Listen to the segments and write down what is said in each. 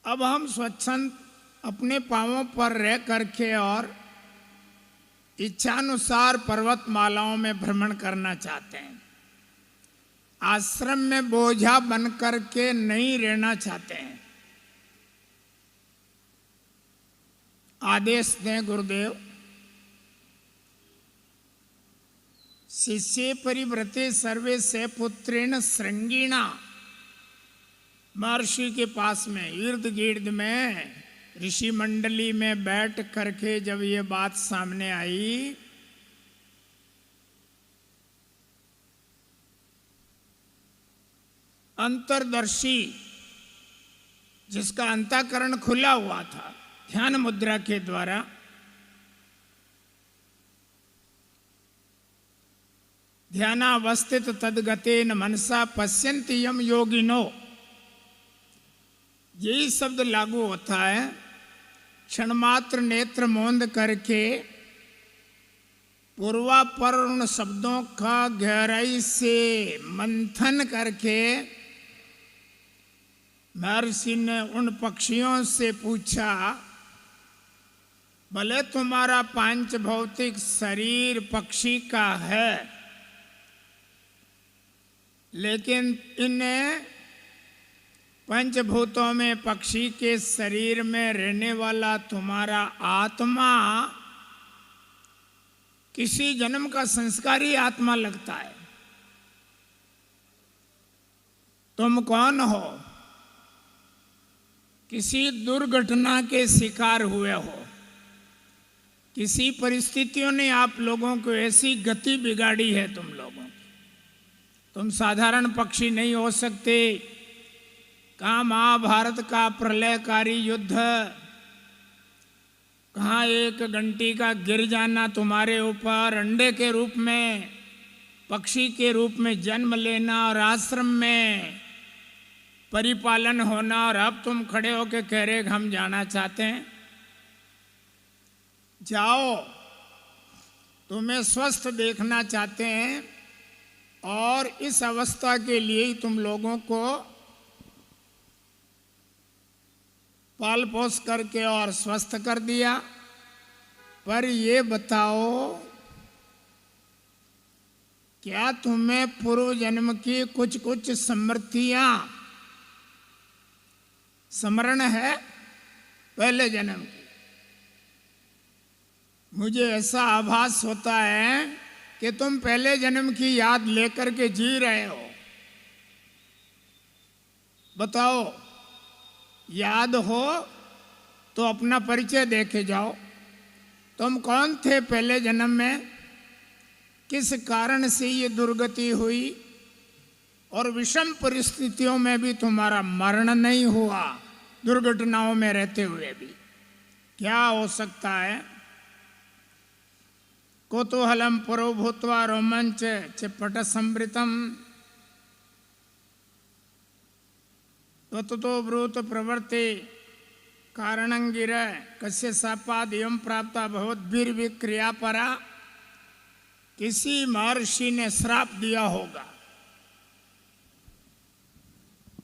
अब हम स्वच्छंद अपने पांवों पर रह करके और इच्छानुसार पर्वतमालाओं में भ्रमण करना चाहते हैं। आश्रम में बोझा बन करके नहीं रहना चाहते हैं। आदेश दें गुरुदेव। शिष्य परिव्रते सर्वे से पुत्रेण श्रृंगीणा। महर्षि के पास में इर्द गिर्द में ऋषि मंडली में बैठ करके जब ये बात सामने आई, अंतर्दर्शी जिसका अंतःकरण खुला हुआ था ध्यान मुद्रा के द्वारा, ध्यानावस्थित तद्गतेन मनसा पश्यन्ति यम योगिनो, यही शब्द लागू होता है। क्षणमात्र नेत्र मोंद करके पूर्वापर उन शब्दों का गहराई से मंथन करके महर्षि ने उन पक्षियों से पूछा, भले तुम्हारा पांच भौतिक शरीर पक्षी का है, लेकिन इन्हें पंचभूतों में पक्षी के शरीर में रहने वाला तुम्हारा आत्मा किसी जन्म का संस्कारी आत्मा लगता है। तुम कौन हो? किसी दुर्घटना के शिकार हुए हो, किसी परिस्थितियों ने आप लोगों को ऐसी गति बिगाड़ी है तुम लोगों की। तुम साधारण पक्षी नहीं हो सकते। कहाँ महाभारत का प्रलयकारी युद्ध, कहाँ एक घंटी का गिर जाना तुम्हारे ऊपर, अंडे के रूप में पक्षी के रूप में जन्म लेना और आश्रम में परिपालन होना, और अब तुम खड़े होके कह रहे हम जाना चाहते हैं। जाओ, तुम्हें स्वस्थ देखना चाहते हैं और इस अवस्था के लिए ही तुम लोगों को पाल पोस करके और स्वस्थ कर दिया। पर ये बताओ, क्या तुम्हें पूर्व जन्म की कुछ कुछ स्मृतियां स्मरण है पहले जन्म की? मुझे ऐसा आभास होता है कि तुम पहले जन्म की याद लेकर के जी रहे हो। बताओ, याद हो तो अपना परिचय देके जाओ। तुम कौन थे पहले जन्म में? किस कारण से ये दुर्गति हुई? और विषम परिस्थितियों में भी तुम्हारा मरण नहीं हुआ, दुर्घटनाओं में रहते हुए भी। क्या हो सकता है? कौतूहलम पुरो भूत्वा रोमांच चिपट संवृतम ततो ब्रूत प्रवर्ते कारणंगिर कस्य सापाद एवं प्राप्त भगवद्भिर्विक्रिया परा। किसी महर्षि ने श्राप दिया होगा,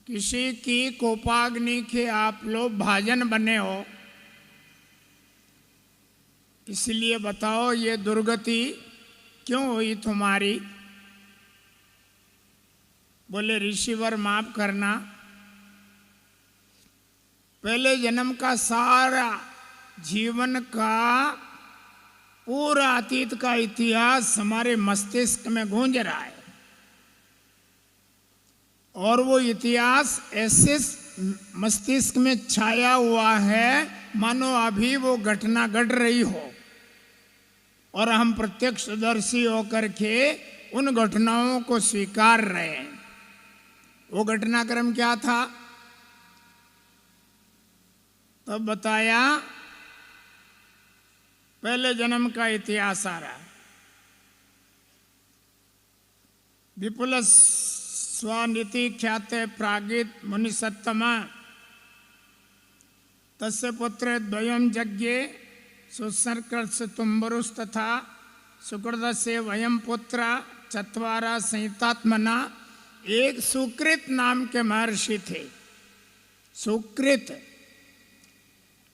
किसी की कोपाग्नि के आप लोग भाजन बने हो, इसलिए बताओ ये दुर्गति क्यों हुई तुम्हारी? बोले ऋषिवर माफ करना, पहले जन्म का सारा जीवन का पूरा अतीत का इतिहास हमारे मस्तिष्क में गूंज रहा है, और वो इतिहास ऐसे मस्तिष्क में छाया हुआ है मानो अभी वो घटना घट रही हो, और हम प्रत्यक्षदर्शी होकर के उन घटनाओं को स्वीकार रहे हैं। वो घटनाक्रम क्या था? तब बताया पहले जन्म का इतिहास आ रहा। विपुल स्वानिति ख्याते प्रागित मुनिसत्तमा तस्य पुत्र द्वयम यज्ञे सुसर्कर्ष तुम्बरुस्तथा सुकृत से वयम पुत्र चत्वारा संहितात्मना। एक सुकृत नाम के महर्षि थे। सुकृत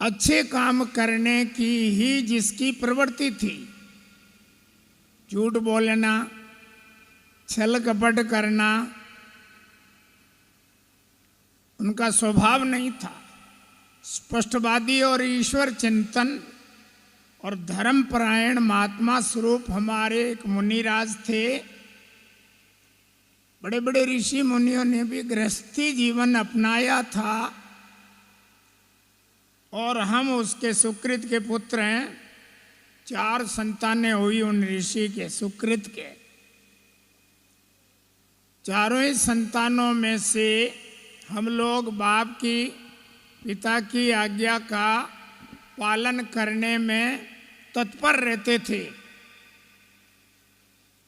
अच्छे काम करने की ही जिसकी प्रवृत्ति थी, झूठ बोलना, छल कपट करना उनका स्वभाव नहीं था। स्पष्टवादी और ईश्वर चिंतन और धर्मपरायण महात्मा स्वरूप हमारे एक मुनिराज थे। बड़े बड़े ऋषि मुनियों ने भी गृहस्थी जीवन अपनाया था और हम उसके सुकृत के पुत्र हैं। 4 संतानें हुई उन ऋषि के सुकृत के। चारों ही संतानों में से हम लोग बाप की, पिता की आज्ञा का पालन करने में तत्पर रहते थे।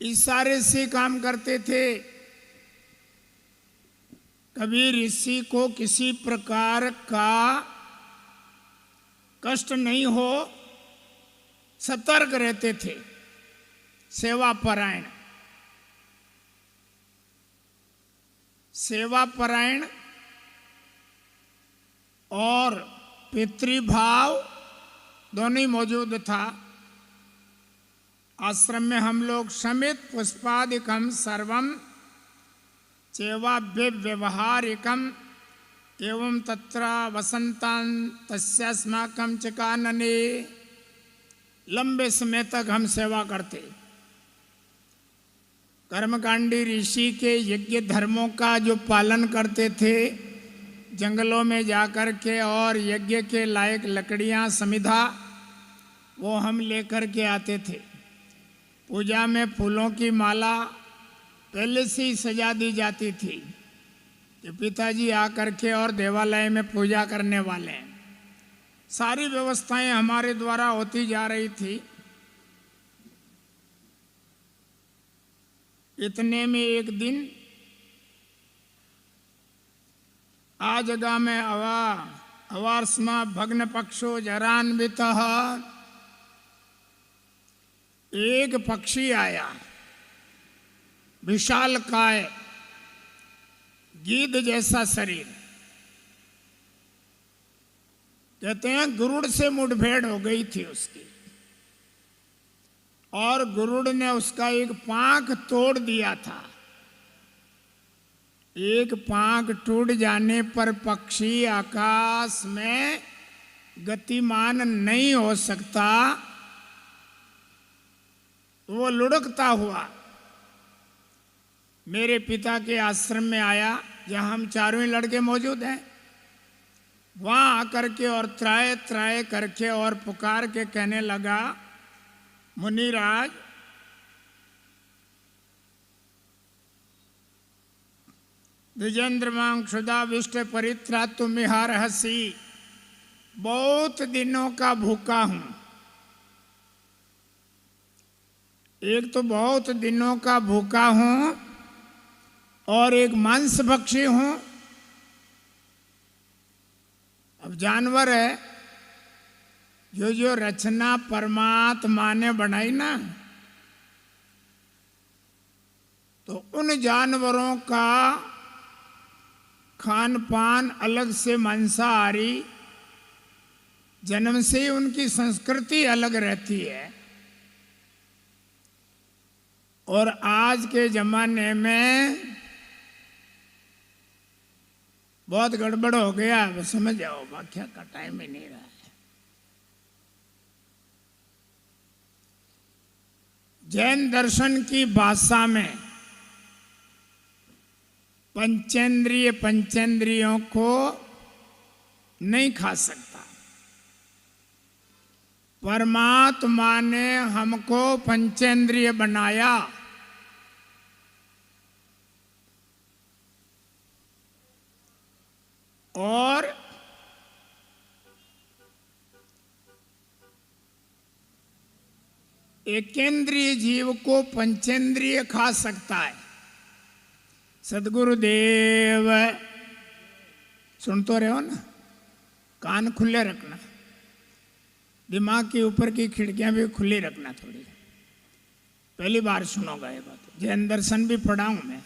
इशारे से काम करते थे। कभी ऋषि को किसी प्रकार का कष्ट नहीं हो, सतर्क रहते थे। सेवापरायण, सेवापरायण और पितृभाव दोनों ही मौजूद था। आश्रम में हम लोग शमित पुष्पादिकम सर्वम चैवाभ्य व्यवहारिकम एवं तत्र वसंतान तस्यास्माकं च कानने, लंबे समय तक हम सेवा करते। कर्मकांडी ऋषि के यज्ञ धर्मों का जो पालन करते थे, जंगलों में जाकर के और यज्ञ के लायक लकड़ियां समिधा वो हम लेकर के आते थे। पूजा में फूलों की माला पहले से ही सजा दी जाती थी कि पिताजी आकर के और देवालय में पूजा करने वाले हैं। सारी व्यवस्थाएं हमारे द्वारा होती जा रही थी। इतने में एक दिन आ जगह में अवार्स्मा भग्न पक्षो जरान्वित, एक पक्षी आया विशाल काय, गीध जैसा शरीर। कहते हैं गुरुड़ से मुठभेड़ हो गई थी उसकी और गुरुड़ ने उसका एक पांख तोड़ दिया था। एक पांख टूट जाने पर पक्षी आकाश में गतिमान नहीं हो सकता। वो लुढ़कता हुआ मेरे पिता के आश्रम में आया, जहां हम चारों ही लड़के मौजूद हैं। वहां आकर के और त्राय त्राय करके और पुकार के कहने लगा, मुनिराज, द्विजेंद्रमां क्षुधा विष्ट परित्रा तुम हसी, बहुत दिनों का भूखा हूं। एक तो बहुत दिनों का भूखा हूं और एक मांस भक्षी हूं। अब जानवर है, जो जो रचना परमात्मा ने बनाई ना, तो उन जानवरों का खान पान अलग से मांसाहारी, जन्म से ही उनकी संस्कृति अलग रहती है। और आज के जमाने में बहुत गड़बड़ हो गया। अब समझ जाओ, व्याख्या का टाइम ही नहीं रहा है। जैन दर्शन की भाषा में पंचेंद्रियों को नहीं खा सकता। परमात्मा ने हमको पंचेंद्रिय बनाया। और एकेंद्रिय जीव को पंचेंद्रिय खा सकता है। सदगुरुदेव, सुन तो रहे हो ना, कान खुले रखना, दिमाग के ऊपर की खिड़कियां भी खुली रखना थोड़ी। पहली बार सुनोगा ये बात। जैन दर्शन भी पढ़ा हूं मैं,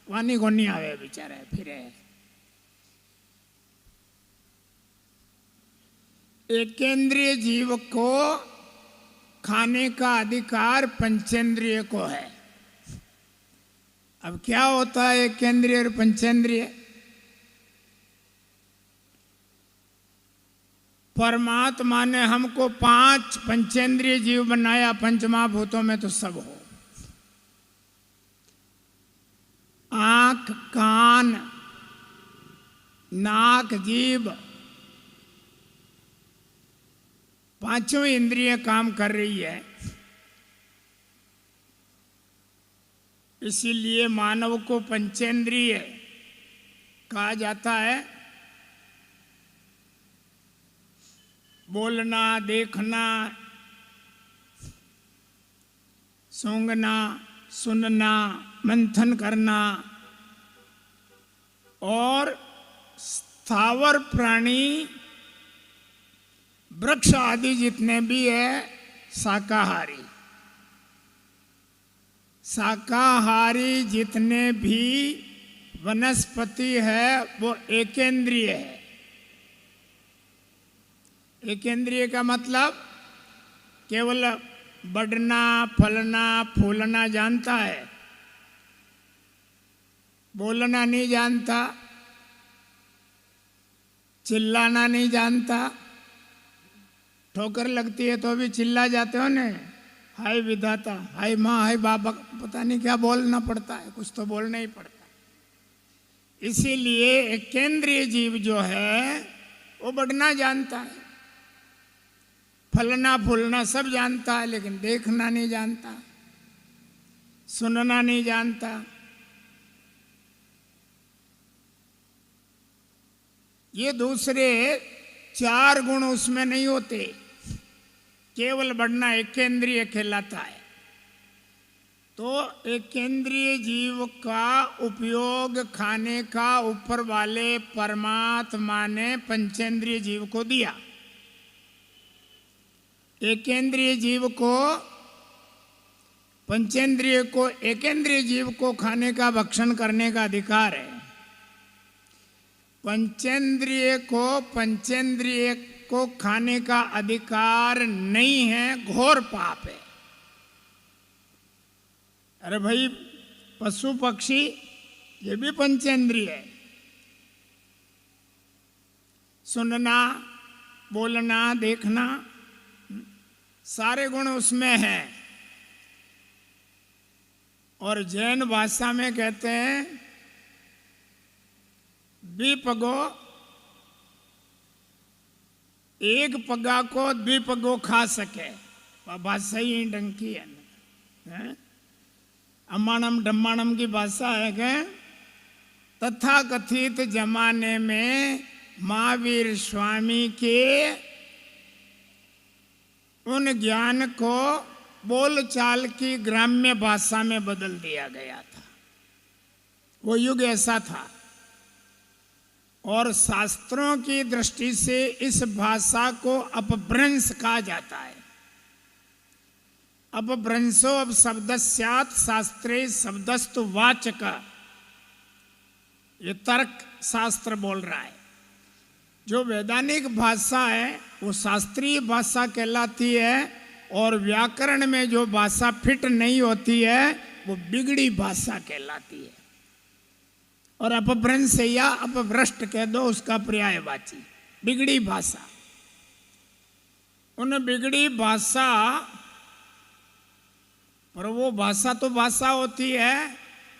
वानी को नहीं आवे बेचारे फिर। एकेंद्रिय जीव को खाने का अधिकार पंचेंद्रिय को है। अब क्या होता है एकेंद्रिय और पंचेंद्रिय? परमात्मा ने हमको 5 पंचेंद्रिय जीव बनाया, पंचमहाभूतों में तो सब हो। आंख, कान, नाक, जीभ, 5 इंद्रिय काम कर रही है। इसीलिए मानव को पंचेंद्रिय कहा जाता है। बोलना, देखना, सूंघना, सुनना, मंथन करना और स्थावर प्राणी वृक्ष आदि जितने भी है शाकाहारी, शाकाहारी जितने भी वनस्पति है वो एकेंद्रिय है। एकेंद्रिय का मतलब केवल बढ़ना, फलना, फूलना जानता है, बोलना नहीं जानता, चिल्लाना नहीं जानता। ठोकर लगती है तो भी चिल्ला जाते हो ने, हाय विधाता, हाय माँ, हाय बाबा, पता नहीं क्या बोलना पड़ता है, कुछ तो बोलना ही पड़ता है। इसीलिए एकेंद्रिय जीव जो है वो बढ़ना जानता है, फलना फूलना सब जानता है, लेकिन देखना नहीं जानता, सुनना नहीं जानता। ये दूसरे 4 गुण उसमें नहीं होते, केवल बढ़ना एकेंद्रिय कहलाता है। तो एकेंद्रिय जीव का उपयोग खाने का ऊपर वाले परमात्मा ने पंचेंद्रिय जीव को दिया। एकेंद्रिय जीव को, पंचेंद्रिय को, एकेंद्रिय जीव को खाने का, भक्षण करने का अधिकार है। पंचेंद्रिय को, पंचेंद्रिय को खाने का अधिकार नहीं है, घोर पाप है। अरे भाई, पशु पक्षी ये भी पंचेंद्रिय है। सुनना, बोलना, देखना, सारे गुण उसमें हैं। और जैन भाषा में कहते हैं द्विपगो, एक पगा को द्विपगो खा सके। भाषा ही ढंग की है ना, अम्माणम डम्माणम की भाषा है कि तथा कथित जमाने में महावीर स्वामी के उन ज्ञान को बोलचाल की ग्राम्य भाषा में बदल दिया गया था। वो युग ऐसा था। और शास्त्रों की दृष्टि से इस भाषा को अपभ्रंश कहा जाता है। अपभ्रंशो अब शब्दस्यात् शास्त्रे शब्दस्तु वाचक, ये तर्क शास्त्र बोल रहा है। जो वैधानिक भाषा है वो शास्त्रीय भाषा कहलाती है, और व्याकरण में जो भाषा फिट नहीं होती है वो बिगड़ी भाषा कहलाती है। और अपभ्रंश या अपभ्रष्ट कह दो, उसका पर्यायवाची बिगड़ी भाषा। उन बिगड़ी भाषा, पर वो भाषा तो भाषा होती है,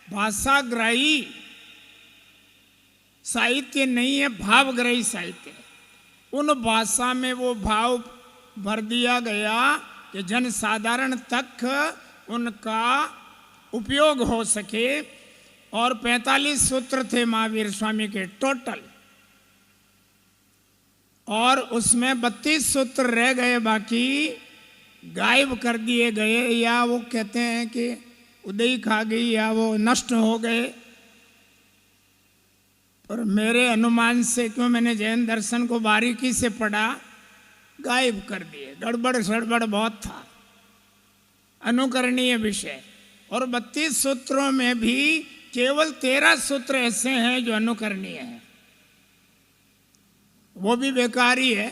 भाषाग्राही साहित्य नहीं है, भावग्राही साहित्य। उन भाषा में वो भाव भर दिया गया कि जन साधारण तक उनका उपयोग हो सके। और 45 सूत्र थे महावीर स्वामी के टोटल, और उसमें 32 सूत्र रह गए, बाकी गायब कर दिए गए, या वो कहते हैं कि उदय खा गई, या वो नष्ट हो गए। पर मेरे अनुमान से, क्यों मैंने जैन दर्शन को बारीकी से पढ़ा, गायब कर दिए। गड़बड़ सड़बड़ बहुत था, अनुकरणीय विषय। और 32 सूत्रों में भी केवल 13 सूत्र ऐसे हैं जो अनुकरणीय हैं, वो भी बेकारी है।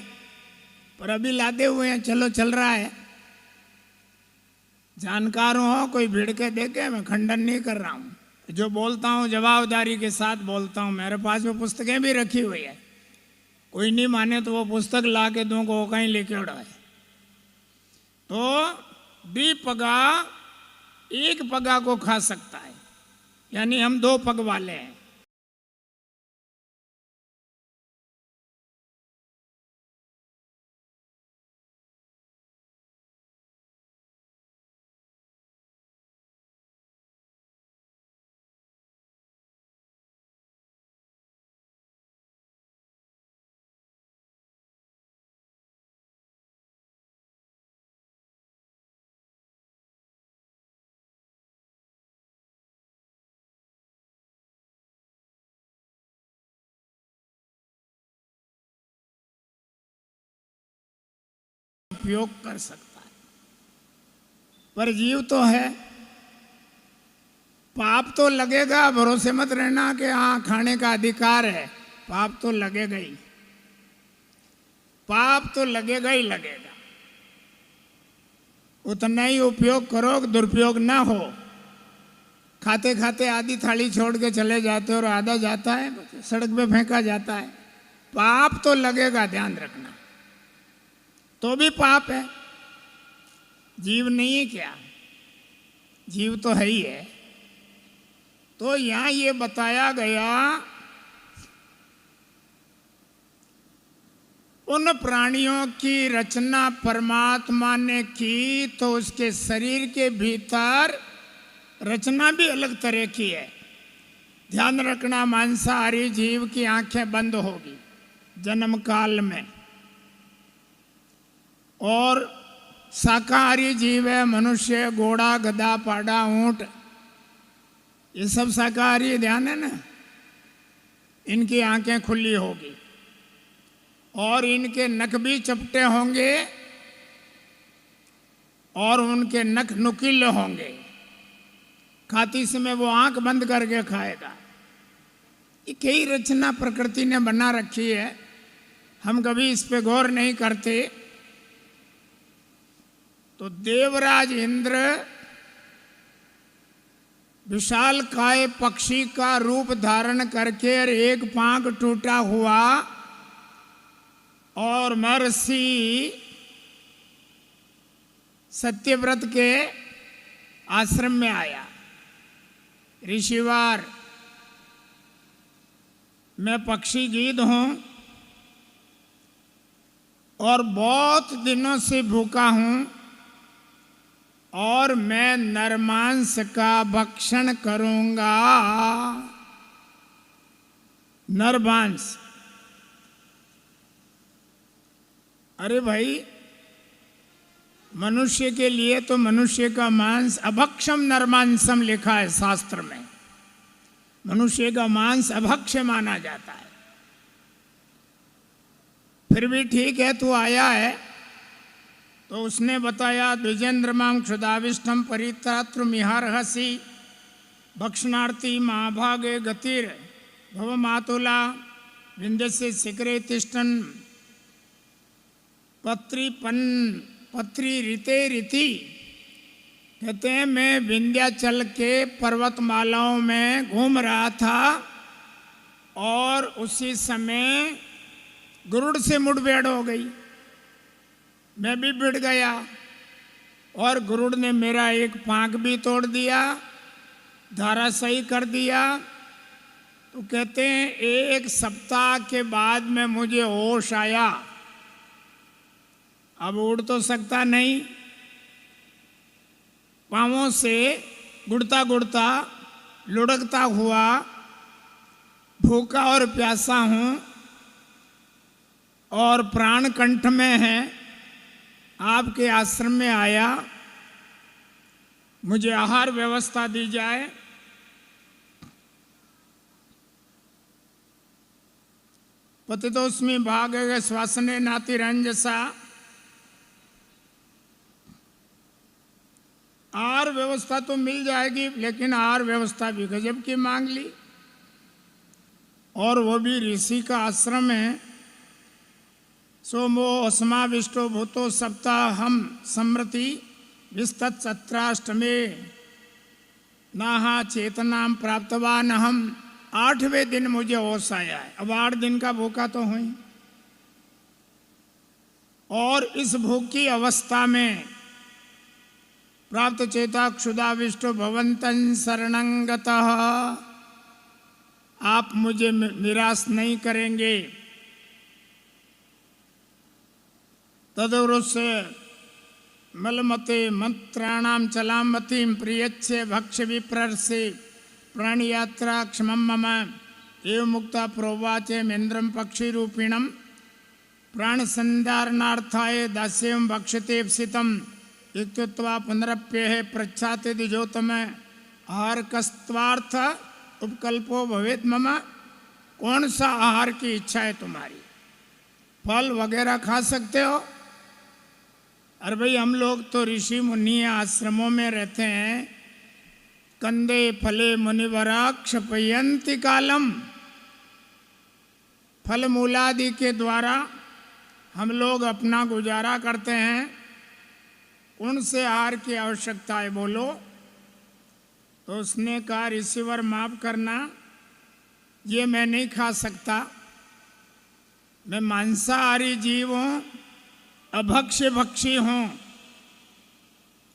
पर अभी लादे हुए हैं, चलो चल रहा है। जानकार हो, कोई भिड़ के देखे, मैं खंडन नहीं कर रहा हूँ, जो बोलता हूँ जवाबदारी के साथ बोलता हूँ। मेरे पास वो पुस्तकें भी रखी हुई है, कोई नहीं माने तो वो पुस्तक ला के दूँ को कहीं लेके उड़ाए। तो 2 पगा 1 पगा को खा सकता है, यानी हम 2 पग वाले हैं। उपयोग कर सकता है, पर जीव तो है, पाप तो लगेगा। भरोसे मत रहना कि हाँ खाने का अधिकार है, पाप तो लगेगा ही, पाप तो लगेगा ही लगेगा। उतना ही उपयोग करो कि दुरुपयोग ना हो। खाते खाते आधी थाली छोड़ के चले जाते हो और आधा जाता है सड़क पे फेंका जाता है, पाप तो लगेगा, ध्यान रखना। तो भी पाप है, जीव नहीं है क्या? जीव तो है ही है। तो यहां ये बताया गया उन प्राणियों की रचना परमात्मा ने की, तो उसके शरीर के भीतर रचना भी अलग तरह की है। ध्यान रखना, मांसाहारी जीव की आंखें बंद होगी जन्म काल में, और शाकाहारी जीव है मनुष्य, घोड़ा, गधा, पाड़ा, ऊंट, ये सब शाकाहारी, ध्यान है ना। इनकी आंखें खुली होगी और इनके नख भी चपटे होंगे और उनके नख नुकीले होंगे। खाती समय वो आंख बंद करके खाएगा। ये कई रचना प्रकृति ने बना रखी है, हम कभी इस पे गौर नहीं करते। तो देवराज इंद्र विशाल काय पक्षी का रूप धारण करके एक पांख टूटा हुआ और महर्षि सत्यव्रत के आश्रम में आया। ऋषिवार, मैं पक्षी गीध हूं और बहुत दिनों से भूखा हूं और मैं नरमांस का भक्षण करूंगा। नरमांस, अरे भाई, मनुष्य के लिए तो मनुष्य का मांस अभक्षम नरमांसम लिखा है शास्त्र में। मनुष्य का मांस अभक्ष्य माना जाता है। फिर भी ठीक है, तू आया है तो उसने बताया, द्विजेंद्र माम क्षुदाविष्टम परित्रातृमिहारहसि भक्षणार्थी महाभागे गतिर भव मातुला विंध्यस्य शिखरे तिष्ठन् पत्री रीते रीति। कहते हैं मैं विंध्याचल के पर्वतमालाओं में घूम रहा था और उसी समय गरुड़ से मुठभेड़ हो गई। मैं भी भिड़ गया और गरुड़ ने मेरा एक पांख भी तोड़ दिया, धराशायी कर दिया। तो कहते हैं 1 सप्ताह के बाद में मुझे होश आया। अब उड़ तो सकता नहीं, पांवों से गुड़ता गुड़ता लुढ़कता हुआ भूखा और प्यासा हूँ और प्राण कंठ में है, आपके आश्रम में आया, मुझे आहार व्यवस्था दी जाए। पतितोस्मि भागे श्वासने नातिरंजसा। आहार व्यवस्था तो मिल जाएगी, लेकिन आहार व्यवस्था भी गजब की मांग ली, और वो भी ऋषि का आश्रम है। सोमो अस्मा विष्टो भूतो सप्ताहम समृति विस्तत्सत्राष्टमे नाहा चेतनाम प्राप्तवान हम। 8वें दिन मुझे होश आया है। अब 8 दिन का भूखा तो हुई, और इस भूख की अवस्था में प्राप्त चेता क्षुधा विष्टो भवंतं शरणं गतः, आप मुझे निराश नहीं करेंगे। तदुरुस्य मलमते मंत्राणाम चलामतीम प्रियच्छे भक्ष्य विप्रर्षे प्राणयात्रा क्षमं मम एवं मुक्ता प्रोवाचे मेन्द्रम पक्षी रूपिणम प्राणसंधारणार्थाय दास्यं भक्षते स्थितम इत्युक्त्वा पुनरप्येह पृच्छाते द्विजोतम आहार कस्त्वार्थ उपकल्पो भवेत् मम। कौन सा आहार की इच्छा है तुम्हारी? फल वगैरह खा सकते हो? अरे भाई, हम लोग तो ऋषि मुनि आश्रमों में रहते हैं। कंदे फले मुनिवरा क्षपयंति कालम, फल मूलादि के द्वारा हम लोग अपना गुजारा करते हैं। कौन से आहार की आवश्यकता है बोलो? तो उसने कहा, ऋषिवर माफ करना, ये मैं नहीं खा सकता, मैं मांसाहारी जीव हूँ, अभक्ष्य भक्षी हूँ।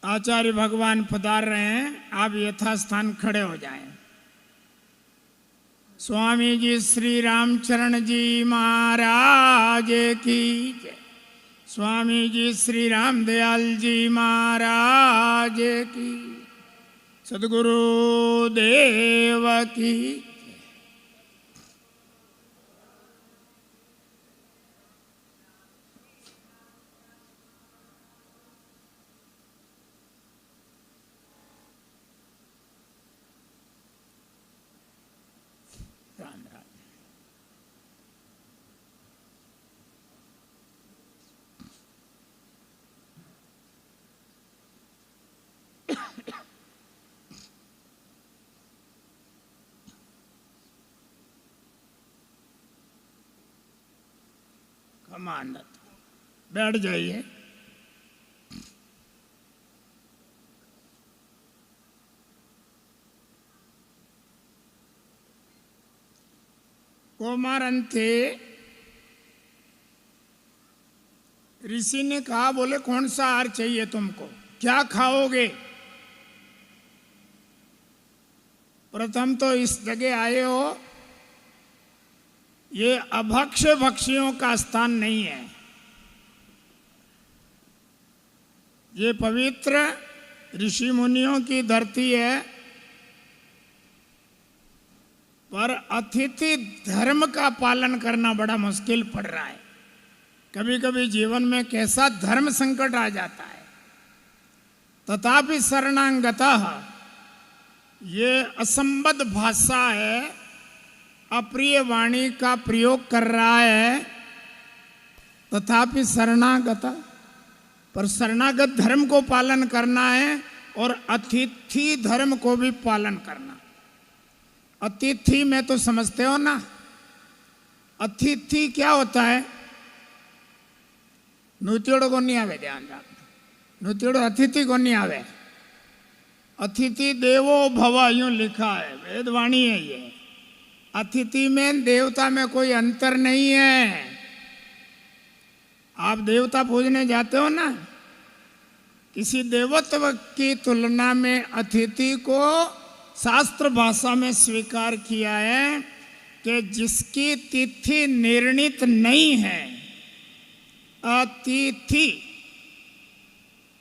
आचार्य भगवान पधार रहे हैं, आप यथास्थान खड़े हो जाएं। स्वामी जी श्री रामचरण जी महाराज की जय। स्वामी जी श्री राम दयाल जी महाराज की, सद्गुरु देव की। राम राम। कमांडर बैठ जाइए। कोमारंथे ऋषि ने कहा, बोले कौन सा आहार चाहिए तुमको, क्या खाओगे? प्रथम तो इस जगह आए हो, ये अभक्ष्य भक्षियों का स्थान नहीं है। ये पवित्र ऋषि मुनियों की धरती है, पर अतिथि धर्म का पालन करना बड़ा मुश्किल पड़ रहा है। कभी कभी जीवन में कैसा धर्म संकट आ जाता है। तथापि शरणागतः, ये असंबद्ध भाषा है, अप्रिय वाणी का प्रयोग कर रहा है। तथापि शरणागत, पर शरणागत धर्म को पालन करना है और अतिथि धर्म को भी पालन करना। अतिथि में तो समझते हो ना, अतिथि क्या होता है? नृत्योड़ को नहीं आवे, ध्यान रखना, नृत्योड़ अतिथि को नहीं आवे। अतिथि देवो भव यूं लिखा है, वेदवाणी है ये। अतिथि में देवता में कोई अंतर नहीं है। आप देवता पूजने जाते हो ना, किसी देवत्व की तुलना में अतिथि को शास्त्र भाषा में स्वीकार किया है कि जिसकी तिथि निर्णित नहीं है। अतिथि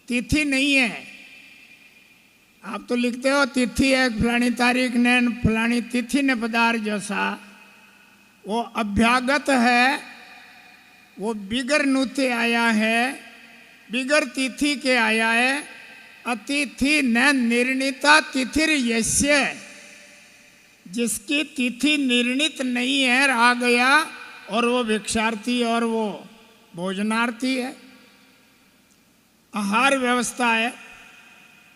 तिथि नहीं है। आप तो लिखते हो तिथि है फलानी तारीख ने फलानी तिथि ने पदार्थ, जैसा वो अभ्यागत है, वो बिगर नुते आया है, बिगर तिथि के आया है। अतिथि न निर्णिता तिथिर यस्य, जिसकी तिथि निर्णित नहीं है, आ गया और वो भिक्षार्थी और वो भोजनार्थी है। आहार व्यवस्था है,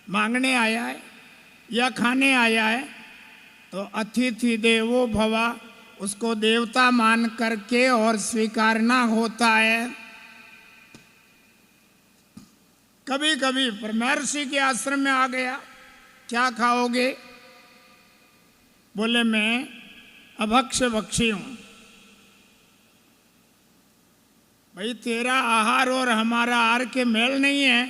मांगने आया है या खाने आया है, तो अतिथि देवो भव, उसको देवता मान करके और स्वीकारना होता है। कभी कभी पर महर्षि के आश्रम में आ गया, क्या खाओगे? बोले मैं अभक्ष भक्षी हूं। भाई तेरा आहार और हमारा आहार के मेल नहीं है।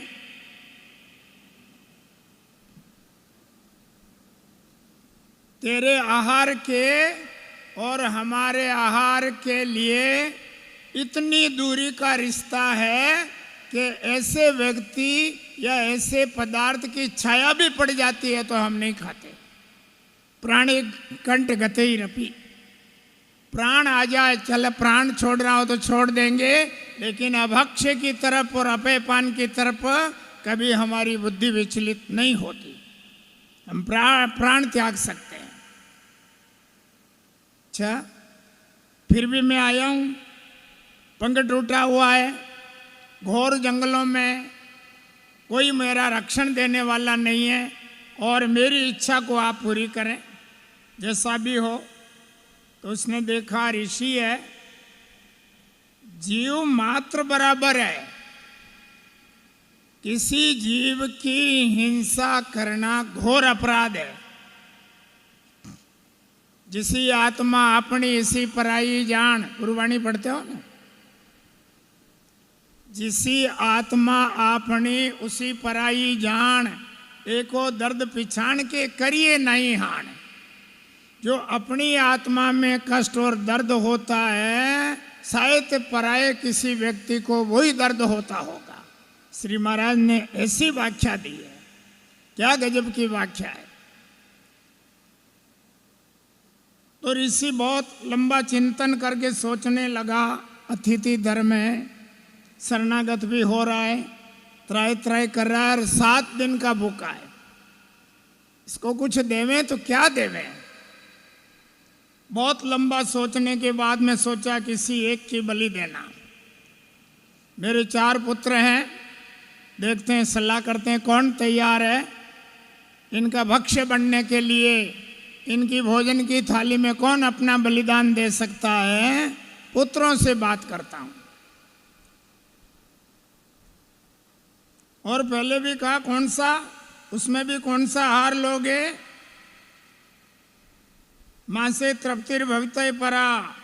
तेरे आहार के और हमारे आहार के लिए इतनी दूरी का रिश्ता है कि ऐसे व्यक्ति या ऐसे पदार्थ की छाया भी पड़ जाती है तो हम नहीं खाते। प्राणी कंठ गते ही रपी, प्राण आ जाए, चल प्राण छोड़ रहा हो तो छोड़ देंगे, लेकिन अभक्ष्य की तरफ और अपेयपान की तरफ कभी हमारी बुद्धि विचलित नहीं होती। हम प्राण त्याग सकते हैं। अच्छा, फिर भी मैं आया हूं, पंख टूटा हुआ है, घोर जंगलों में, कोई मेरा रक्षण देने वाला नहीं है और मेरी इच्छा को आप पूरी करें, जैसा भी हो। तो उसने देखा ऋषि है, जीव मात्र बराबर है, किसी जीव की हिंसा करना घोर अपराध है। जिसी आत्मा अपनी इसी पराई जान, गुरुवाणी पढ़ते हो ना, जिसी आत्मा अपनी उसी पराई जान, एको दर्द पिछाण के करिए नहीं हान। जो अपनी आत्मा में कष्ट और दर्द होता है, शायद पराये किसी व्यक्ति को वही दर्द होता होगा। श्री महाराज ने ऐसी व्याख्या दी है, क्या गजब की व्याख्या है। तो ऋषि बहुत लंबा चिंतन करके सोचने लगा, अतिथि धर्म है, शरणागत भी हो रहा है, त्राय त्राय कर रहा है और 7 दिन का भूखा है, इसको कुछ देवें तो क्या देवें। बहुत लंबा सोचने के बाद में सोचा किसी एक की बलि देना। मेरे 4 पुत्र हैं, देखते हैं, सलाह करते हैं कौन तैयार है इनका भक्ष्य बनने के लिए, इनकी भोजन की थाली में कौन अपना बलिदान दे सकता है। पुत्रों से बात करता हूं। और पहले भी कहा कौन सा, उसमें भी कौन सा आहार लोगे। मांसे तृप्तिर भवितय परा,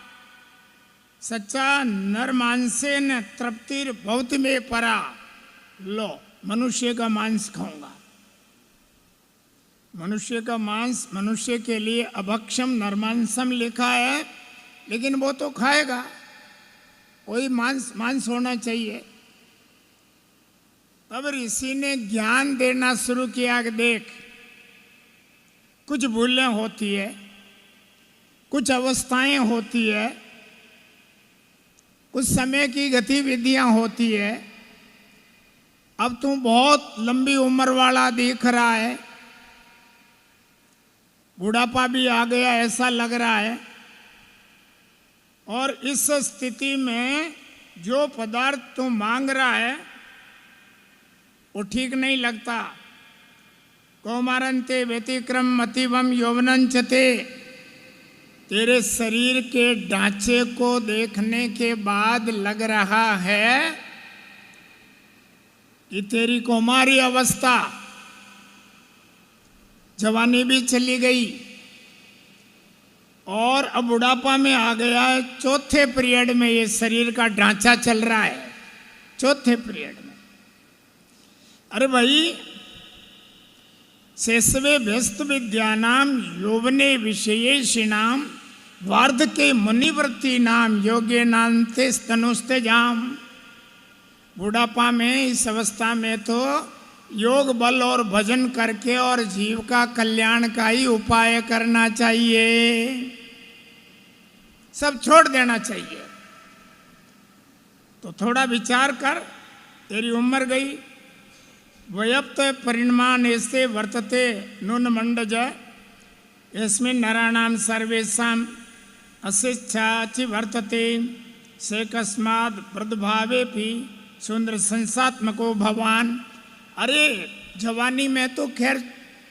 सच्चा नर मांसे न तृप्तिर भवति में परा। लो, मनुष्य का मांस खाऊंगा। मनुष्य का मांस, मनुष्य के लिए अभक्षम नरमांसम लिखा है, लेकिन वो तो खाएगा, कोई मांस होना चाहिए। तब ऋषि ने ज्ञान देना शुरू किया कि देख, कुछ भूलें होती है, कुछ अवस्थाएं होती है, कुछ समय की गतिविधियां होती है। अब तू बहुत लंबी उम्र वाला दिख रहा है, बुढ़ापा भी आ गया ऐसा लग रहा है, और इस स्थिति में जो पदार्थ तू मांग रहा है वो ठीक नहीं लगता। कौमारंते व्यतिक्रम अतिवम यौवनंचते, तेरे शरीर के ढांचे को देखने के बाद लग रहा है कि तेरी कौमारी अवस्था, जवानी भी चली गई और अब बुढ़ापा में आ गया है। चौथे पीरियड में ये शरीर का ढांचा चल रहा है, चौथे पीरियड में। अरे भाई, शेषवे व्यस्त विद्यानाम यौवने विषयेषिणाम वार्धके मुनिवृत्ति नाम योगे नान्ते स्तनुस्ते जाम। बुढ़ापा में, इस अवस्था में तो योग बल और भजन करके और जीव का कल्याण का ही उपाय करना चाहिए, सब छोड़ देना चाहिए। तो थोड़ा विचार कर, तेरी उम्र गई, वयप्त परिणाम ऐसे वर्तते नून मंडज, यस्मिन् नराणाम सर्वेषाम अशिच्छाचि वर्तते, से कस्माद् वृद्धभावे भी सुंदर संसात्मको भवान। अरे जवानी में तो खैर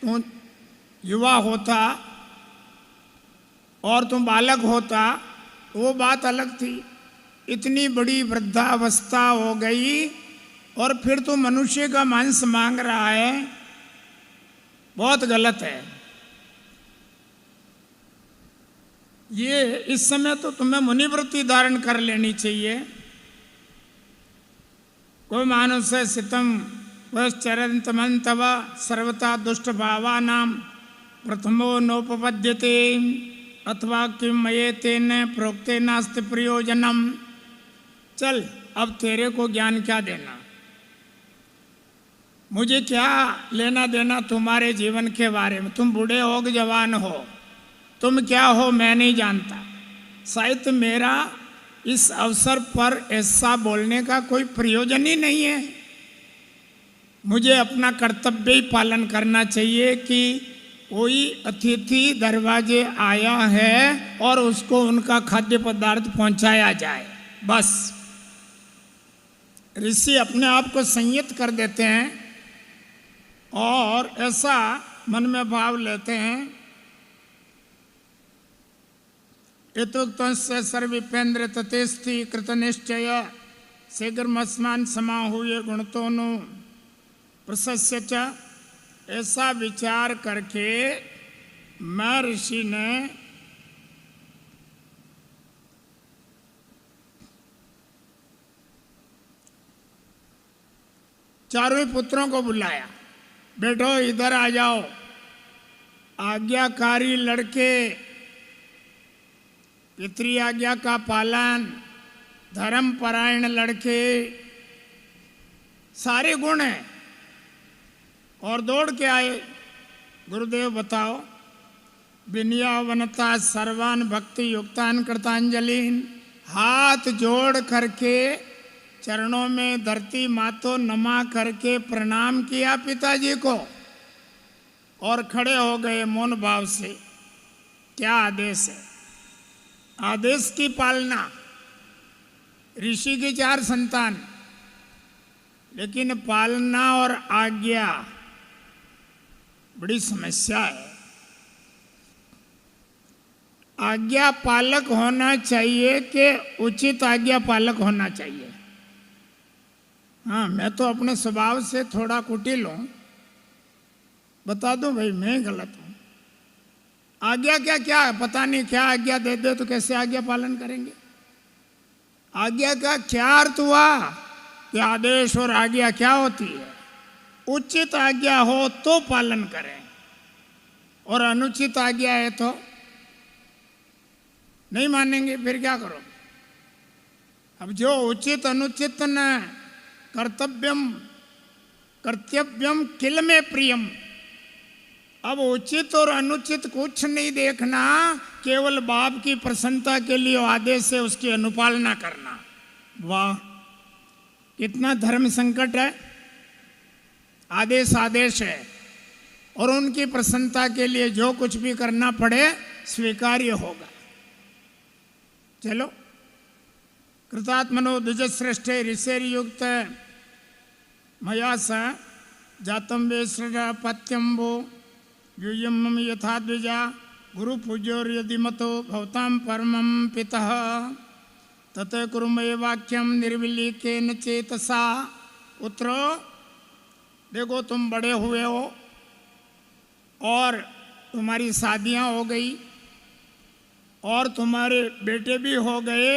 तू युवा होता और तुम बालक होता, वो बात अलग थी। इतनी बड़ी वृद्धावस्था हो गई और फिर तू मनुष्य का मांस मांग रहा है, बहुत गलत है। ये इस समय तो तुम्हें मुनिवृत्ति धारण कर लेनी चाहिए। कोई मानुष सितम वश्चरंत मन तव सर्वथा दुष्ट भावानाम प्रथमो नोपपद्यते अथवा किम मये तेन प्रोक्ते नास्ति प्रयोजनम। चल, अब तेरे को ज्ञान क्या देना, मुझे क्या लेना देना तुम्हारे जीवन के बारे में। तुम बूढ़े हो कि जवान हो, तुम क्या हो मैं नहीं जानता। शायद मेरा इस अवसर पर ऐसा बोलने का कोई प्रयोजन ही नहीं है। मुझे अपना कर्तव्य ही पालन करना चाहिए कि कोई अतिथि दरवाजे आया है और उसको उनका खाद्य पदार्थ पहुंचाया जाए, बस। ऋषि अपने आप को संयत कर देते हैं और ऐसा मन में भाव लेते हैं, यथोक्तस्य सर्विपेन्द्र ततेस्ति कृतनिश्चय शीघ्रमस्मान् समाहूय गुणतोनु प्रशस्य च। ऐसा विचार करके मैं ऋषि ने चारों पुत्रों को बुलाया, बैठो इधर आ जाओ। आज्ञाकारी लड़के, पितृ आज्ञा का पालन, धर्मपरायण लड़के, सारे गुण हैं। और दौड़ के आए, गुरुदेव बताओ। विनयावनता सर्वान भक्ति युक्तान कृतांजलिन, हाथ जोड़ करके चरणों में धरती मातो नमा करके प्रणाम किया पिताजी को और खड़े हो गए मौन भाव से। क्या आदेश है, आदेश की पालना। ऋषि की 4 संतान, लेकिन पालना और आज्ञा बड़ी समस्या है। आज्ञा पालक होना चाहिए कि उचित आज्ञा पालक होना चाहिए। हाँ, मैं तो अपने स्वभाव से थोड़ा कुटिल हूं, बता दूं भाई मैं गलत हूं। आज्ञा क्या क्या है पता नहीं, क्या आज्ञा दे दे तो कैसे आज्ञा पालन करेंगे। आज्ञा का क्या अर्थ हुआ कि आदेश और आज्ञा क्या होती है। उचित आज्ञा हो तो पालन करें और अनुचित आज्ञा है तो नहीं मानेंगे, फिर क्या करो। अब जो उचित अनुचित न कर्तव्यम किल में प्रियम। अब उचित और अनुचित कुछ नहीं देखना, केवल बाप की प्रसन्नता के लिए आदेश से उसकी अनुपालना करना। वाह, कितना धर्म संकट है। आदेश आदेश है और उनकी प्रसन्नता के लिए जो कुछ भी करना पड़े स्वीकार्य होगा। चलो, कृतात्मनो द्विजश्रेष्ठे ऋषिर्युक्त मया स जातम वेश्र पत्यम्बो यूयम यथा द्विजा गुरु पूज्योर्यदि मतो भवतां परमं पितः तत कुरुमये वाक्यम निर्विलीकेन चेतसा। पुत्रो, देखो तुम बड़े हुए हो और तुम्हारी शादियां हो गई और तुम्हारे बेटे भी हो गए।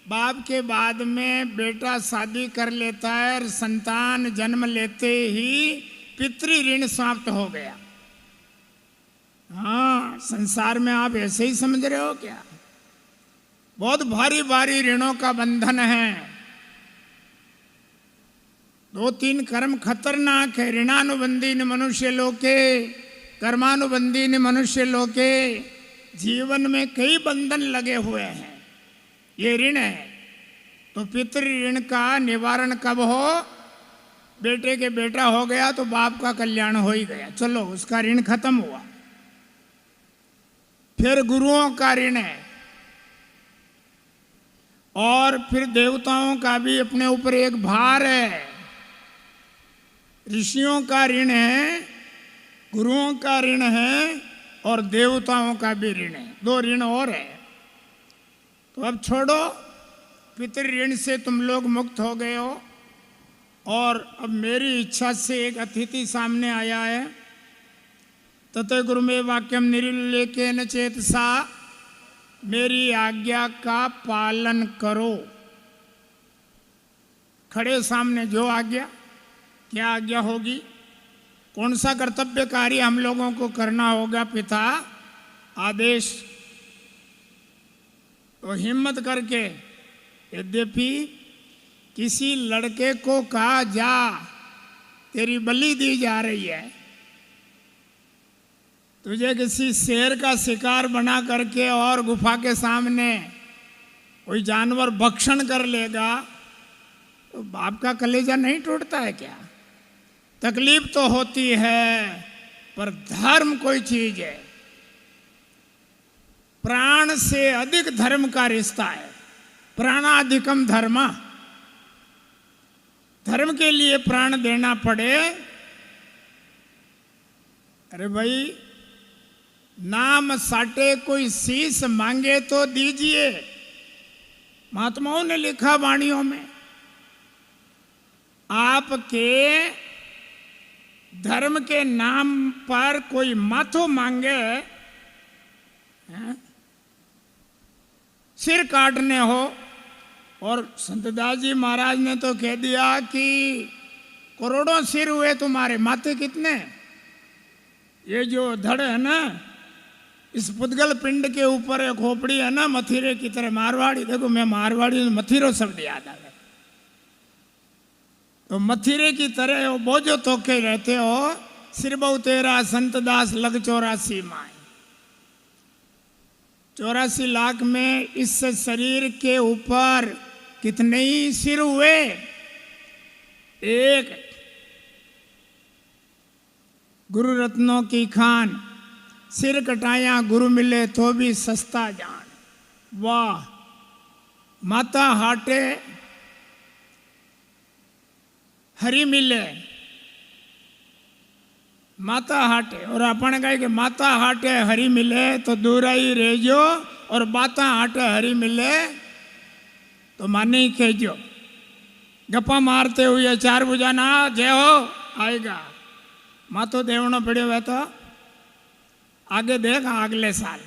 बाप के बाद में बेटा शादी कर लेता है और संतान जन्म लेते ही पितृ ऋण समाप्त हो गया। हाँ, संसार में आप ऐसे ही समझ रहे हो क्या? बहुत भारी भारी ऋणों का बंधन है। 2-3 कर्म खतरनाक है। ऋणानुबंधी न मनुष्य लोके कर्मानुबंधी न मनुष्य लोके। जीवन में कई बंधन लगे हुए हैं, ये ऋण है। तो पितृ ऋण का निवारण कब हो? बेटे के बेटा हो गया तो बाप का कल्याण हो ही गया, चलो उसका ऋण खत्म हुआ। फिर गुरुओं का ऋण है और फिर देवताओं का भी अपने ऊपर एक भार है। ऋषियों का ऋण है, गुरुओं का ऋण है और देवताओं का भी ऋण है। 2 ऋण और है। तो अब छोड़ो, पितृ ऋण से तुम लोग मुक्त हो गए हो और अब मेरी इच्छा से एक अतिथि सामने आया है। तते गुरु में वाक्यम निरुल्लेखेन चेतसा, मेरी आज्ञा का पालन करो। खड़े सामने जो आज्ञा, क्या आज्ञा होगी, कौन सा कर्तव्य कार्य हम लोगों को करना होगा, पिता आदेश। तो हिम्मत करके, यद्यपि किसी लड़के को कहा जा तेरी बलि दी जा रही है, तुझे किसी शेर का शिकार बना करके और गुफा के सामने कोई जानवर भक्षण कर लेगा, तो बाप का कलेजा नहीं टूटता है क्या? तकलीफ तो होती है, पर धर्म कोई चीज है, प्राण से अधिक धर्म का रिश्ता है। प्राणाधिकम धर्म, धर्म के लिए प्राण देना पड़े। अरे भाई, नाम साटे कोई शीश मांगे तो दीजिए। महात्माओं ने लिखा वाणियों में, आपके धर्म के नाम पर कोई माथो मांगे, सिर काटने हो। और संतदास जी महाराज ने तो कह दिया कि करोड़ों सिर हुए तुम्हारे, माथे कितने? ये जो धड़ है ना, इस पुद्गल पिंड के ऊपर एक खोपड़ी है ना, मथुरे की तरह। मारवाड़ी, देखो मैं मारवाड़ी, मथुरो शब्द याद आ गया। तो मथुरे की तरह वो बोझो तोके रहते हो, सिर बहु तेरा संतदास लग 84 माए। 84 लाख में इस शरीर के ऊपर कितने ही सिर हुए? एक गुरु रत्नों की खान, सिर कटाया गुरु मिले तो भी सस्ता जान। वाह, माता हाटे हरी मिले, माता हाटे। और अपन कहे कि माता हाटे हरी मिले तो दूर ही रेजो, और बाता हाटे हरी मिले तो माने ही खेजो। गप्पा मारते हुए 4 बुझाना जय हो आएगा। मातो देवनो पड़े हुए तो आगे देख, अगले साल।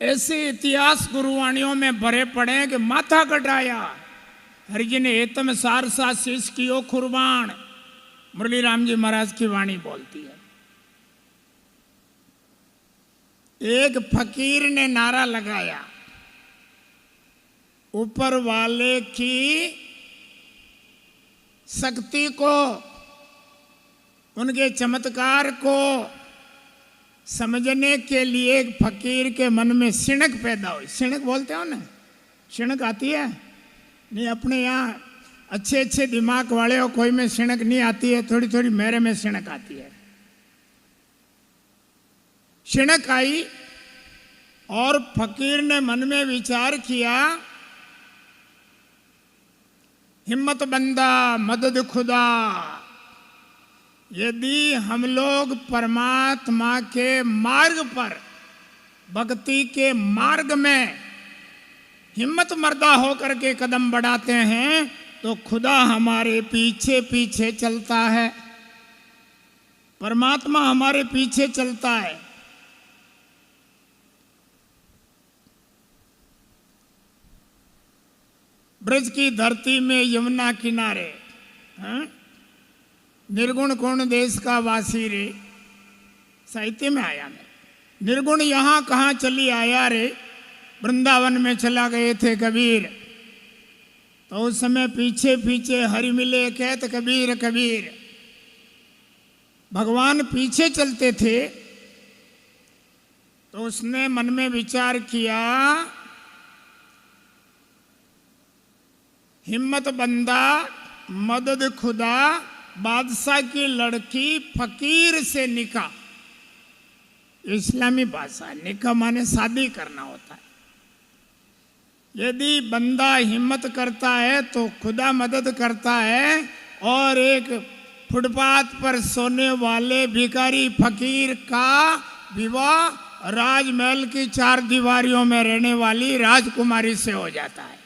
ऐसे इतिहास गुरुवाणियों में भरे पड़े कि माथा कटाया हरिजी ने हेतम सारसा शीश कियो कुर्बान। मुरली राम जी महाराज की वाणी बोलती है। एक फकीर ने नारा लगाया, ऊपर वाले की शक्ति को, उनके चमत्कार को समझने के लिए एक फकीर के मन में सिणक पैदा हुई। सिणक बोलते हो ना, सिणक आती है नहीं? अपने यहाँ अच्छे अच्छे दिमाग वाले हो, कोई में सिणक नहीं आती है, थोड़ी थोड़ी मेरे में सिणक आती है। सिणक आई और फकीर ने मन में विचार किया, हिम्मत बंदा मदद खुदा। यदि हम लोग परमात्मा के मार्ग पर, भक्ति के मार्ग में हिम्मत मर्दा होकर के कदम बढ़ाते हैं, तो खुदा हमारे पीछे पीछे चलता है, परमात्मा हमारे पीछे चलता है। ब्रज की धरती में यमुना किनारे, निर्गुण कौन देश का वासी रे, साहित्य में आया। मैं निर्गुण यहाँ कहाँ चली आया रे, वृंदावन में चला गए थे कबीर। तो उस समय पीछे पीछे हरि मिले कहत कबीर कबीर। भगवान पीछे चलते थे। तो उसने मन में विचार किया, हिम्मत बंदा मदद खुदा, बादशाह की लड़की फकीर से निकाह। इस्लामी भाषा, निकाह माने शादी करना होता है। यदि बंदा हिम्मत करता है तो खुदा मदद करता है। और एक फुटपाथ पर सोने वाले भिखारी फकीर का विवाह राजमहल की 4 दीवारियों में रहने वाली राजकुमारी से हो जाता है।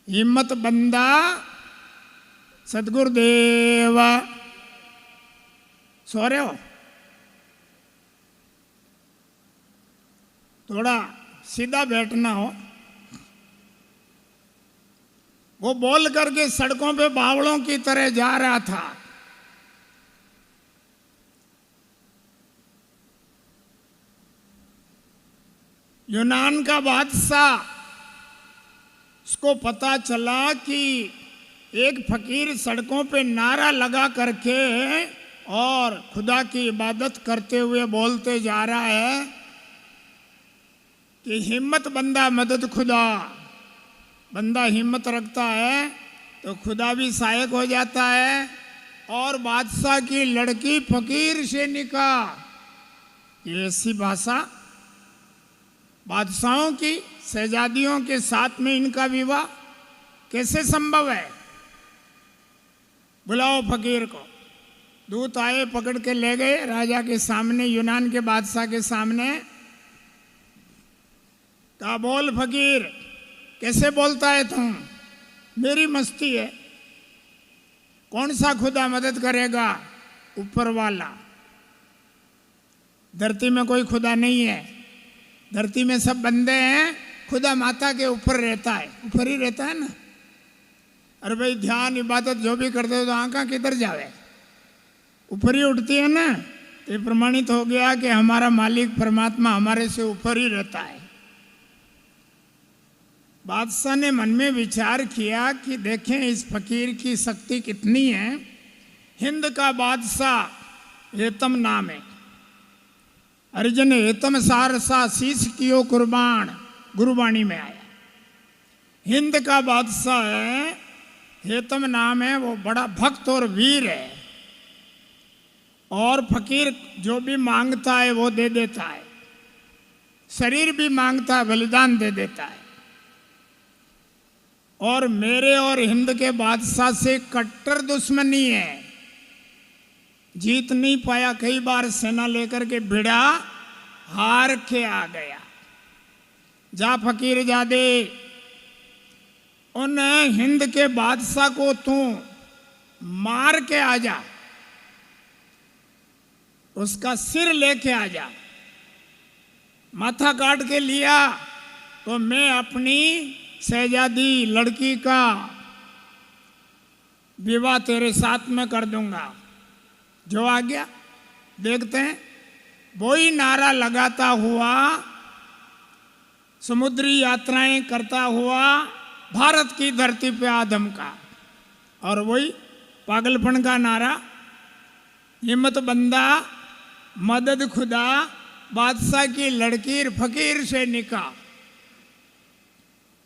हिम्मत बंदा सतगुरुदेव। सो रहे हो? थोड़ा सीधा बैठना हो। वो बोल करके सड़कों पे बावड़ों की तरह जा रहा था। यूनान का बादशाह, उसको पता चला कि एक फकीर सड़कों पे नारा लगा करके और खुदा की इबादत करते हुए बोलते जा रहा है कि हिम्मत बंदा मदद खुदा। बंदा हिम्मत रखता है तो खुदा भी सहायक हो जाता है। और बादशाह की लड़की फकीर से निकाह। ये ऐसी भाषा, बादशाहों की शहजादियों के साथ में इनका विवाह कैसे संभव है? बुलाओ फकीर को। दूत आए, पकड़ के ले गए राजा के सामने, यूनान के बादशाह के सामने। कहा, बोल फकीर, कैसे बोलता है तुम? मेरी मस्ती है। कौन सा खुदा मदद करेगा? ऊपर वाला। धरती में कोई खुदा नहीं है, धरती में सब बंदे हैं। खुदा माता के ऊपर रहता है, ऊपर ही रहता है ना। अरे भाई, ध्यान इबादत जो भी करते हो तो आंखा किधर जावे? ऊपर ही उठती है ना। तो ये प्रमाणित हो गया कि हमारा मालिक परमात्मा हमारे से ऊपर ही रहता है। बादशाह ने मन में विचार किया कि देखें इस फकीर की शक्ति कितनी है। हिंद का बादशाह हेतम नाम है। अर्जुन हेतम सारसा शीश कियो कुर्बान, गुरुवाणी में आया। हिंद का बादशाह है, हेतम नाम है। वो बड़ा भक्त और वीर है। और फकीर जो भी मांगता है वो दे देता है। शरीर भी मांगता है, बलिदान दे देता है। और मेरे और हिंद के बादशाह से कट्टर दुश्मनी है। जीत नहीं पाया, कई बार सेना लेकर के भिड़ा, हार के आ गया। जा फकीर जादे, उन हिंद के बादशाह को तू मार के आ जा, उसका सिर लेके आ जा। माथा काट के लिया तो मैं अपनी शहजादी लड़की का विवाह तेरे साथ में कर दूंगा। जो आ गया। देखते हैं, वही नारा लगाता हुआ, समुद्री यात्राएं करता हुआ भारत की धरती पे आदम का। और वही पागलपन का नारा, हिम्मत बंदा मदद खुदा, बादशाह की लड़की फकीर से निकाह।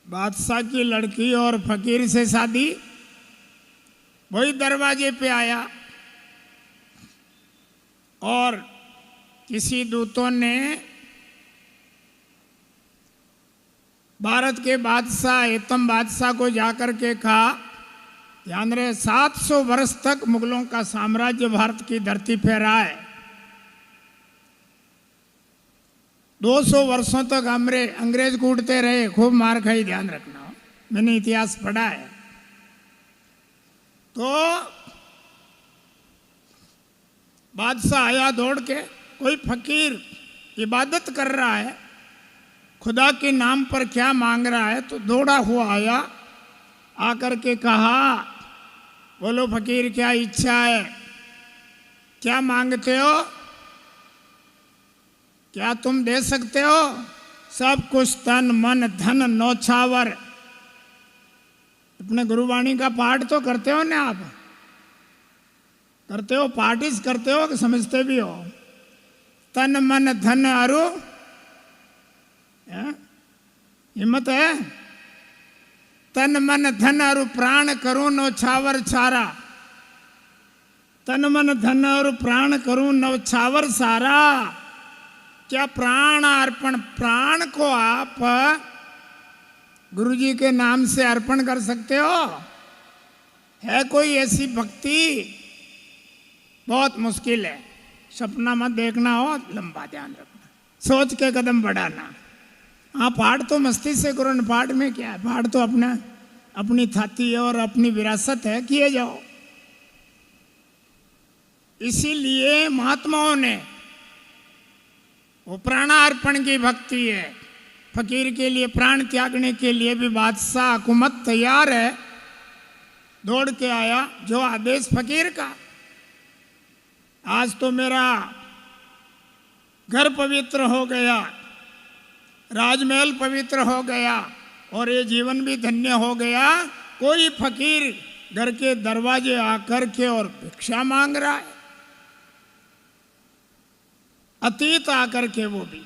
बादशाह की लड़की और फकीर से शादी। वही दरवाजे पे आया और किसी दूतों ने भारत के बादशाह हेतम बादशाह को जाकर के कहा, ध्यान रहे, 700 वर्ष तक मुगलों का साम्राज्य भारत की धरती पे रहा है। 200 वर्षों तक अंग्रेज कूटते रहे, खूब मार खाई, ध्यान रखना, मैंने इतिहास पढ़ा है। तो बादशाह आया दौड़ के, कोई फकीर इबादत कर रहा है, खुदा के नाम पर क्या मांग रहा है, तो दौड़ा हुआ आया, आकर के कहा, बोलो फकीर क्या इच्छा है, क्या मांगते हो, क्या तुम दे सकते हो? सब कुछ, तन मन धन नौछावर। अपने गुरुवाणी का पाठ तो करते हो ना आप? करते हो, पार्टिस करते हो कि समझते भी हो? तन मन धन अरु, हिम्मत है? तन मन धन अरु प्राण करूं नौछावर छारा। तन मन धन और प्राण करूं नौछावर सारा। क्या प्राण अर्पण, प्राण को आप गुरुजी के नाम से अर्पण कर सकते हो? है कोई ऐसी भक्ति? बहुत मुश्किल है। सपना मत देखना हो, लंबा ध्यान रखना, सोच के कदम बढ़ाना। हाँ, पाठ तो मस्ती से करो ना, पाठ में क्या है, पाठ तो अपना अपनी थाती है और अपनी विरासत है, किए जाओ। इसीलिए महात्माओं ने, वो प्राणार्पण की भक्ति है, फकीर के लिए प्राण त्यागने के लिए भी बादशाह हुकूमत तैयार है, दौड़ के आया जो आदेश फकीर का। आज तो मेरा घर पवित्र हो गया, राजमहल पवित्र हो गया और ये जीवन भी धन्य हो गया। कोई फकीर घर के दरवाजे आकर के और भिक्षा मांग रहा है, अतीत आकर के, वो भी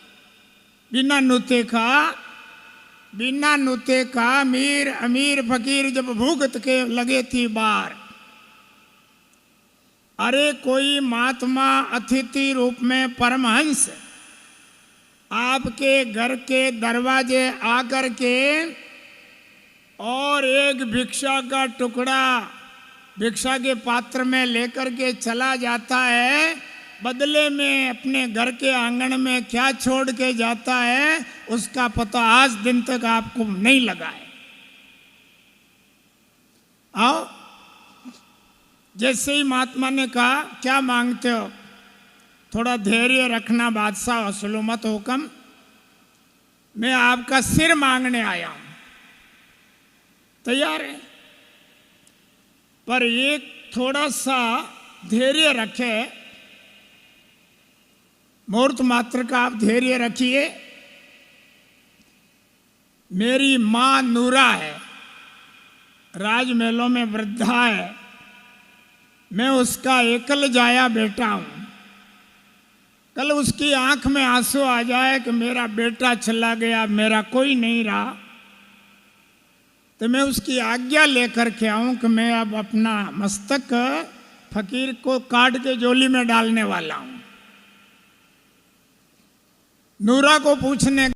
बिना नुते का मीर अमीर फकीर जब भूगत के लगे थी बार। अरे कोई महात्मा अतिथि रूप में परमहंस आपके घर के दरवाजे आकर के और एक भिक्षा का टुकड़ा भिक्षा के पात्र में लेकर के चला जाता है, बदले में अपने घर के आंगन में क्या छोड़ के जाता है उसका पता आज दिन तक आपको नहीं लगा है। आओ, जैसे ही महात्मा ने कहा क्या मांगते हो, थोड़ा धैर्य रखना बादशाह, हौसलो मत हुक्म, मैं आपका सिर मांगने आया हूं। तैयार है, पर एक थोड़ा सा धैर्य रखे, मुहूर्त मात्र का आप धैर्य रखिए। मेरी मां नूरा है, राजमहलों में वृद्धा है, मैं उसका एकल जाया बेटा हूं। कल उसकी आंख में आंसू आ जाए कि मेरा बेटा चला गया, मेरा कोई नहीं रहा, तो मैं उसकी आज्ञा लेकर के आऊं कि मैं अब अपना मस्तक फकीर को काट के झोली में डालने वाला हूं। नूरा को पूछने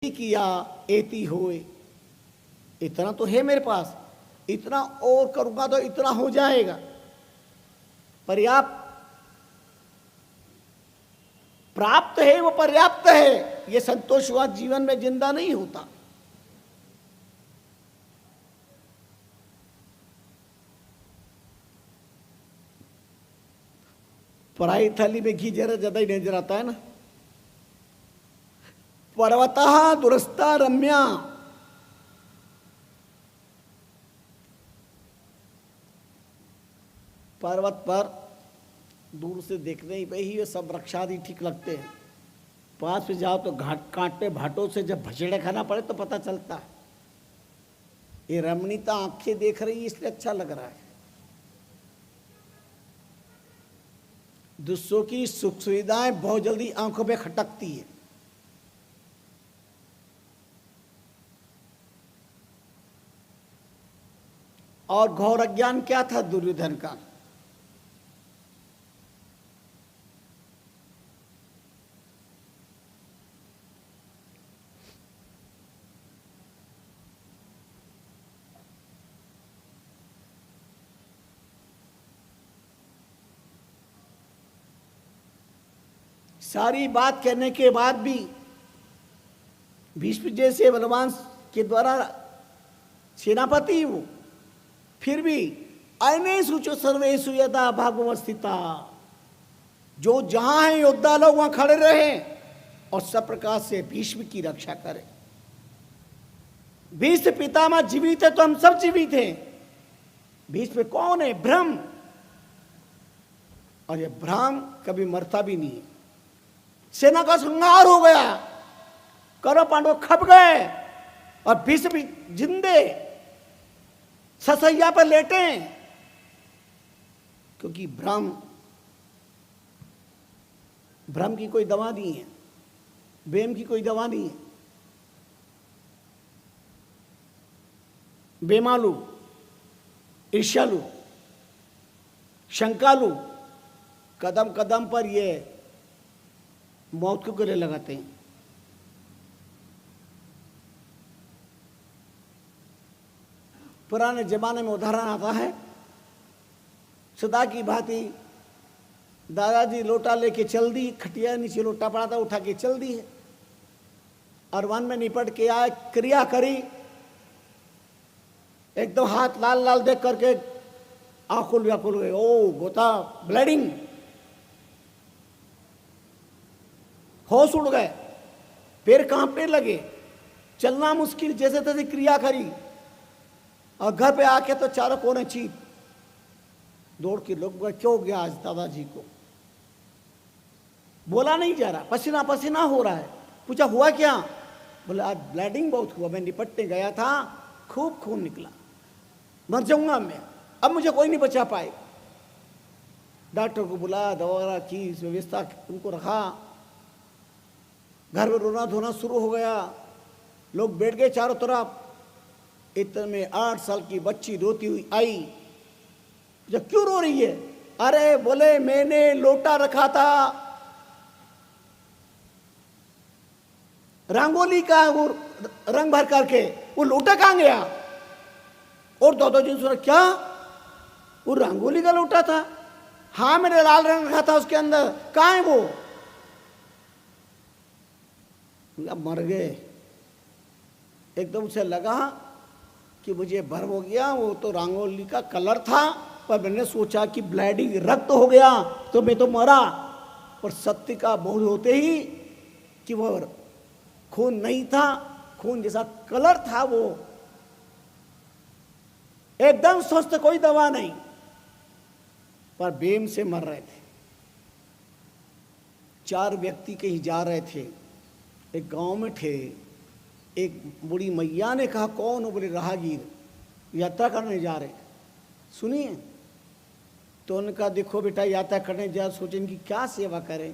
किया एति होए, इतना तो है मेरे पास, इतना और करूंगा तो इतना हो जाएगा, पर्याप्त प्राप्त है वो पर्याप्त है, ये संतोषवाद जीवन में जिंदा नहीं होता। पराई थाली में घी जरा ज्यादा ही नजर आता है ना। पर्वतः दुरस्ता रम्या, पर्वत पर दूर से देखने ही पे ही ये सब वृक्षादि ठीक लगते हैं, पास में जाओ तो घाट कांटे भाटों से जब भचड़े खाना पड़े तो पता चलता है। ये रमणीयता आंखें देख रही है इसलिए अच्छा लग रहा है। दूसरों की सुख सुविधाएं बहुत जल्दी आंखों पे खटकती है। और घोर अज्ञान क्या था दुर्योधन का? सारी बात कहने के बाद भी भीष्म जैसे बलवान के द्वारा सेनापति वो फिर भी अने सूचो सर्वेषु यदा भागवस्थिता, जो जहां है योद्धा लोग वहां खड़े रहे और सब प्रकार से भीष्म की रक्षा करें। भीष्म पितामह जीवित है तो हम सब जीवित हैं। भीष्म कौन है? ब्रह्म, और ये ब्रह्म कभी मरता भी नहीं है। सेना का संहार हो गया, कौरव पांडव खप गए और भीष्म भी जिंदे ससैया पर लेटे, क्योंकि ब्रह्म की कोई दवा नहीं है, बेम की कोई दवा नहीं है। बेमालू, ईर्ष्यालु, शंकालु कदम कदम पर ये मौत को गले लगाते हैं। पुराने जमाने में उदाहरण आता है, सदा की भांति दादाजी लोटा लेके चल दी, खटिया नीचे लोटा पड़ा था उठा के चल दी है, और वन में निपट के आए, क्रिया करी, एकदम हाथ लाल लाल देख करके आकुल व्याकुल गए, ओ गोता ब्लीडिंग, होश उड़ गए, पैर कांपने लगे, चलना मुश्किल, जैसे तैसे क्रिया करी, और घर पे आके तो चारों कोने चीख, दौड़ के लोग बोले क्यों गया आज दादाजी को? बोला नहीं जा रहा, पसीना पसीना हो रहा है। पूछा हुआ क्या? बोले आज ब्लीडिंग बहुत हुआ, मैं निपटने गया था, खूब खून निकला, मर जाऊंगा मैं, अब मुझे कोई नहीं बचा पाए। डॉक्टर को बुलाया, दवा की व्यवस्था, उनको रखा, घर में रोना धोना शुरू हो गया, लोग बैठ गए चारों तरफ। इतने में 8 साल की बच्ची रोती हुई आई। जब क्यों रो रही है? अरे बोले मैंने लोटा रखा था रंगोली का, वो रंग भर करके, वो लोटा कहां गया? और दादाजी ने सुना, क्या वो रंगोली का लोटा था? हाँ मैंने लाल रंग रखा था उसके अंदर, कहां है वो? मर गए। एकदम से लगा कि मुझे भ्रम हो गया, वो तो रंगोली का कलर था, पर मैंने सोचा कि ब्लीडिंग रक्त हो गया तो मैं तो मरा। पर सत्य का बोध होते ही कि वो खून नहीं था, खून जैसा कलर था, वो एकदम स्वस्थ, कोई दवा नहीं, पर बेम से मर रहे थे। 4 व्यक्ति कहीं जा रहे थे, एक गांव में थे। एक बूढ़ी मैया ने कहा कौन हो? बोले राहगीर, यात्रा करने जा रहे, सुनिए। तो उन्होंने कहा देखो बेटा, यात्रा करने जा, सोचे इनकी क्या सेवा करें,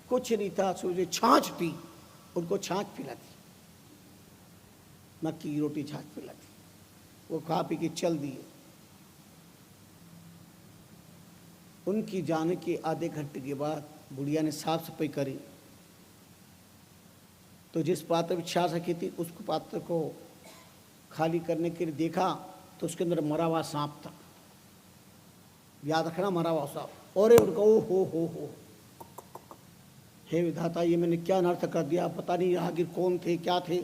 कुछ नहीं था, सोचे छाछ थी, उनको छाछ पिलाती, मक्की की रोटी छाछ पिलाती, वो खा पी के चल दिए। उनकी जाने के आधे घंटे के बाद बुढ़िया ने साफ सफाई करी, तो जिस पात्र में छाछ रखी थी उस पात्र को खाली करने के लिए देखा तो उसके अंदर मरा हुआ सांप था। याद रखना, मरा हुआ सांप। और उनको ओ हो, हे विधाता, ये मैंने क्या अनर्थ कर दिया, पता नहीं राहगीर कौन थे, क्या थे।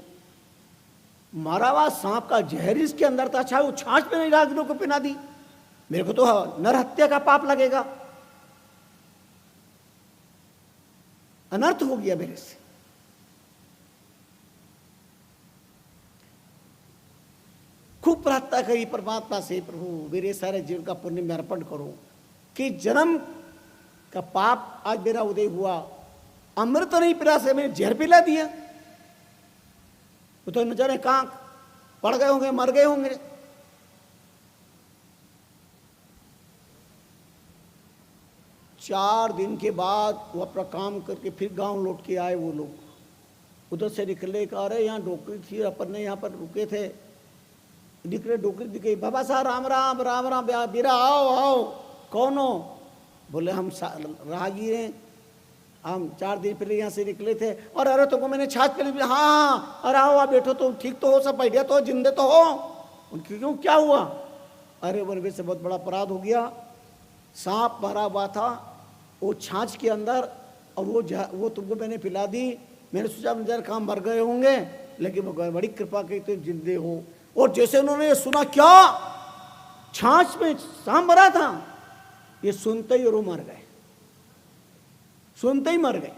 मरा हुआ सांप का जहर इसके अंदर था। अच्छा, वो छाछ पे नहीं राहगीरों को पिला दी, मेरे को तो नरहत्या का पाप लगेगा, अनर्थ हो गया मेरे से। खूब प्रार्थना करी परमात्मा से, प्रभु मेरे सारे जीवन का पुण्य में अर्पण करो कि जन्म का पाप आज मेरा उदय हुआ, अमृत नहीं पिला से मैंने जहर पिला दिया। वो तो न जाने कहां पड़ गए होंगे, मर गए होंगे। चार दिन के बाद वो अपना काम करके फिर गांव लौट के आए। वो लोग उधर से निकले, कह रहे यहाँ डोकरी थी, अपन ने यहाँ पर रुके थे, निकले डोकरी दिख गई। बाबा साहब राम राम, राम राम, बीरा आओ आओ। कौन हो? बोले हम राहगीर हैं, हम 4 दिन पहले यहाँ से निकले थे। और अरे तुमको मैंने छाछ पे ली। हाँ, अरे आओ आप बैठो, तो ठीक तो हो, सब बढ़िया तो हो, जिंदे तो हो। उनकी क्यों, क्या हुआ? अरे बोले से बहुत बड़ा अपराध हो गया, सांप मारा हुआ था वो छाछ के अंदर, और वो तुमको मैंने पिला दी। मैंने सोचा जरा काम मर गए होंगे, लेकिन भगवान बड़ी कृपा की तो जिंदे हो। और जैसे उन्होंने सुना क्या छाछ में सांप मरा था, ये सुनते ही और वो मर गए, सुनते ही मर गए।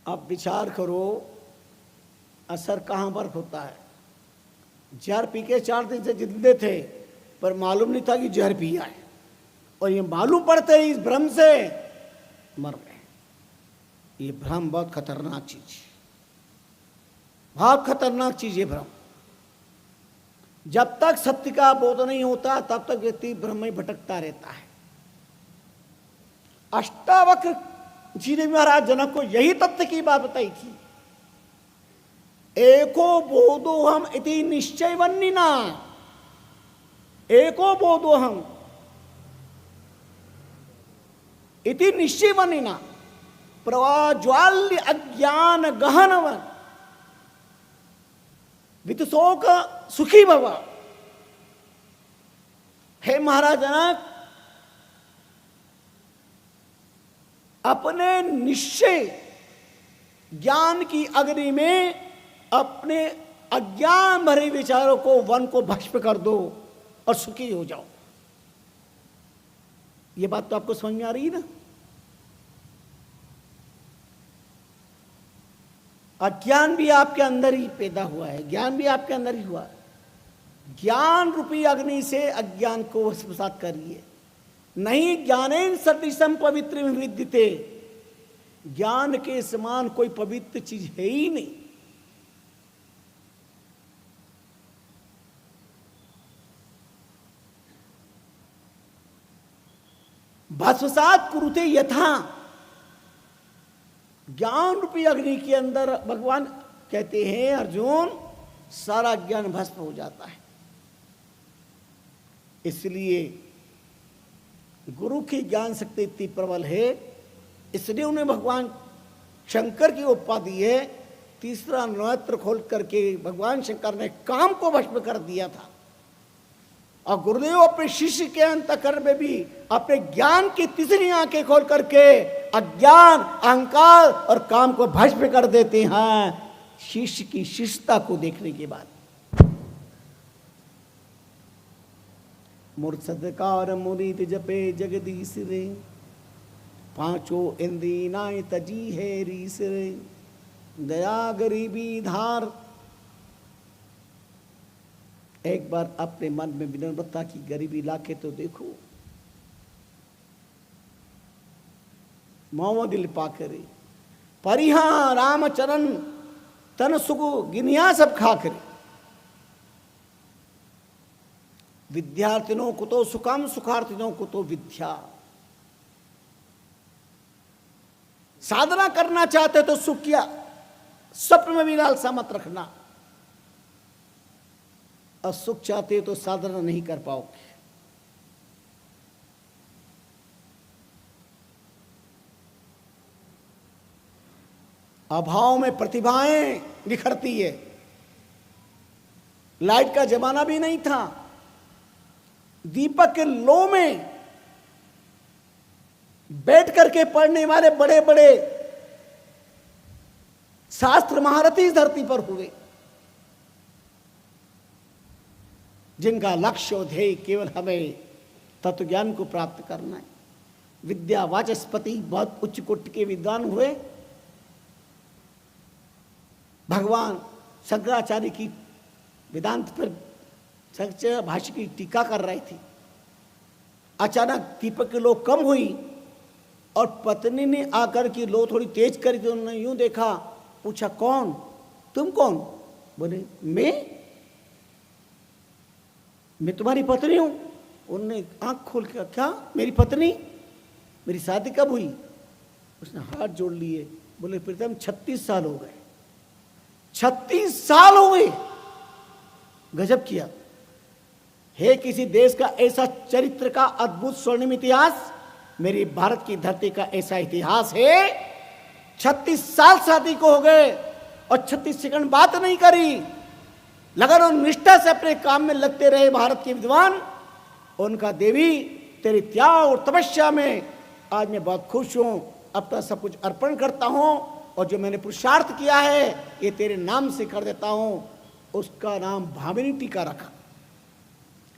आप विचार करो असर कहां पर होता है। जहर पी के 4 दिन से जिंदे थे, पर मालूम नहीं था कि जहर पिया है, और ये मालूम पड़ते ही इस भ्रम से मर गए। ये भ्रम बहुत खतरनाक चीज है, बहुत खतरनाक चीज है भ्रम। जब तक सत्य का बोध नहीं होता तब तक व्यक्ति भ्रम में भटकता रहता है। अष्टावक्र जी ने महाराज जनक को यही तथ्य की बात बताई थी। एको बोधोहम इति निश्चयवन्निना, एको बोधोहम इति निश्चयवन्निना प्रज्वाल्य अज्ञान गहनवन वितशोक सुखी भव। हे महाराज जनक, अपने निश्चय ज्ञान की अग्नि में अपने अज्ञान भरे विचारों को, वन को भस्म कर दो और सुखी हो जाओ। ये बात तो आपको समझ में आ रही है ना? अज्ञान भी आपके अंदर ही पैदा हुआ है, ज्ञान भी आपके अंदर ही हुआ है। ज्ञान रूपी अग्नि से अज्ञान को भस्मसात करिए। नहीं ज्ञानेन सदृशम पवित्र विद्यते, ज्ञान के समान कोई पवित्र चीज है ही नहीं। भस्मसात कुरुते यथा, ज्ञान रूपी अग्नि के अंदर भगवान कहते हैं अर्जुन सारा ज्ञान भस्म हो जाता है। इसलिए गुरु की ज्ञान शक्ति इतनी प्रबल है, इसलिए उन्हें भगवान शंकर की उपाधि है। तीसरा नेत्र खोल करके भगवान शंकर ने काम को भस्म कर दिया था, और गुरुदेव अपने शिष्य के अंतःकरण में भी अपने ज्ञान की तीसरी आंखें खोल करके अज्ञान, अहंकार और काम को भस्म कर देते हैं शिष्य की शिष्टता को देखने के बाद। मूर्छदकार मुरीद जपे जगदीश रे, पांचों इंद्री नाय तजी है रीस रे, दया गरीबी धार। एक बार अपने मन में विनम्रता की गरीबी लाके तो देखो, मोहम्मद दिल पाकरे परिहा रामचरण तन सुगु गिनिया सब खाकरे। विद्यार्थिनों को तो सुकाम, सुखार्थिनों को तो विद्या। साधना करना चाहते तो सुख किया, स्वप्न में भी लालसा मत रखना, और सुख चाहते हो तो साधना नहीं कर पाओगे। अभाव में प्रतिभाएं निखरती है। लाइट का जमाना भी नहीं था, दीपक के लो में बैठ करके पढ़ने वाले बड़े बड़े शास्त्र महारथी इस धरती पर हुए, जिनका लक्ष्य और ध्येय केवल हमें तत्व ज्ञान को प्राप्त करना है। विद्या वाचस्पति बहुत उच्च कोटि के विद्वान हुए। भगवान शंकराचार्य की वेदांत पर शंकराचार्य भाष्य की टीका कर रही थी। अचानक दीपक की लो कम हुई और पत्नी ने आकर की लो थोड़ी तेज करी तो उन्होंने यूं देखा, पूछा कौन, तुम कौन? बोले मैं तुम्हारी पत्नी हूं। उन्होंने आंख खोल के, क्या मेरी पत्नी? मेरी शादी कब हुई? उसने हाथ जोड़ लिए, बोले प्रीतम 36 साल हो गए। 36 साल हो गए, गजब किया। है किसी देश का ऐसा चरित्र का अद्भुत स्वर्णिम इतिहास? मेरी भारत की धरती का ऐसा इतिहास है। 36 साल शादी को हो गए और 36 सेकंड बात नहीं करी। लगन और निष्ठा से अपने काम में लगते रहे भारत के विद्वान। उनका देवी तेरी त्याग और तपस्या में आज मैं बहुत खुश हूं। अपना सब कुछ अर्पण करता हूं और जो मैंने पुरुषार्थ किया है ये तेरे नाम से कर देता हूं। उसका नाम भामिनी टीका रखा,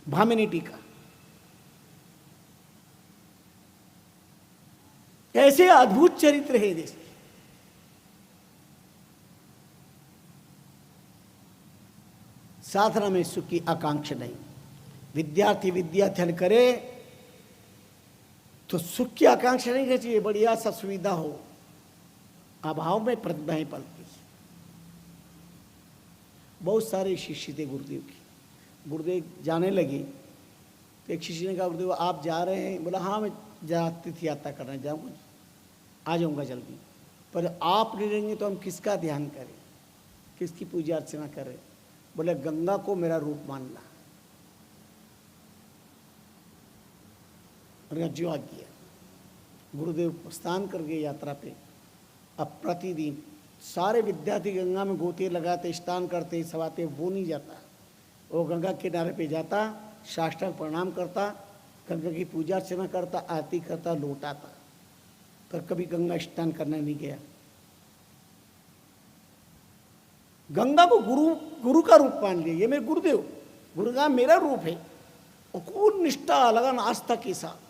भामिनी टीका। ऐसे अद्भुत चरित्र है देश। साधना में सुख की आकांक्षा नहीं। विद्यार्थी विद्या अध्ययन करे तो सुख की आकांक्षा नहीं करनी चाहिए, बढ़िया सा सुविधा हो। अभाव में प्रतिभाएं पलती। बहुत सारे शिष्य थे गुरुदेव की। गुरुदेव जाने लगे तो एक शिष्य ने कहा, गुरुदेव आप जा रहे हैं? बोला हाँ मैं तीर्थ यात्रा करने जाऊँगा, आ जाऊँगा जल्दी। पर आप नहीं रहेंगे तो हम किसका ध्यान करें, किसकी पूजा अर्चना करें? बोले गंगा को मेरा रूप मानना। जो आ गया गुरुदेव स्नान कर गए यात्रा पे। अब प्रतिदिन सारे विद्यार्थी गंगा में गोते लगाते, स्नान करते, सवाते, वो नहीं जाता। वो गंगा किनारे पे जाता, साष्टांग प्रणाम करता, गंगा की पूजा अर्चना करता, आरती करता, लौटाता। पर कभी गंगा स्नान करने नहीं गया। गंगा को गुरु का रूप मान लिया। ये मेरे गुरुदेव, गुरु का मेरा रूप है। और खूब निष्ठा लगन आस्था के साथ।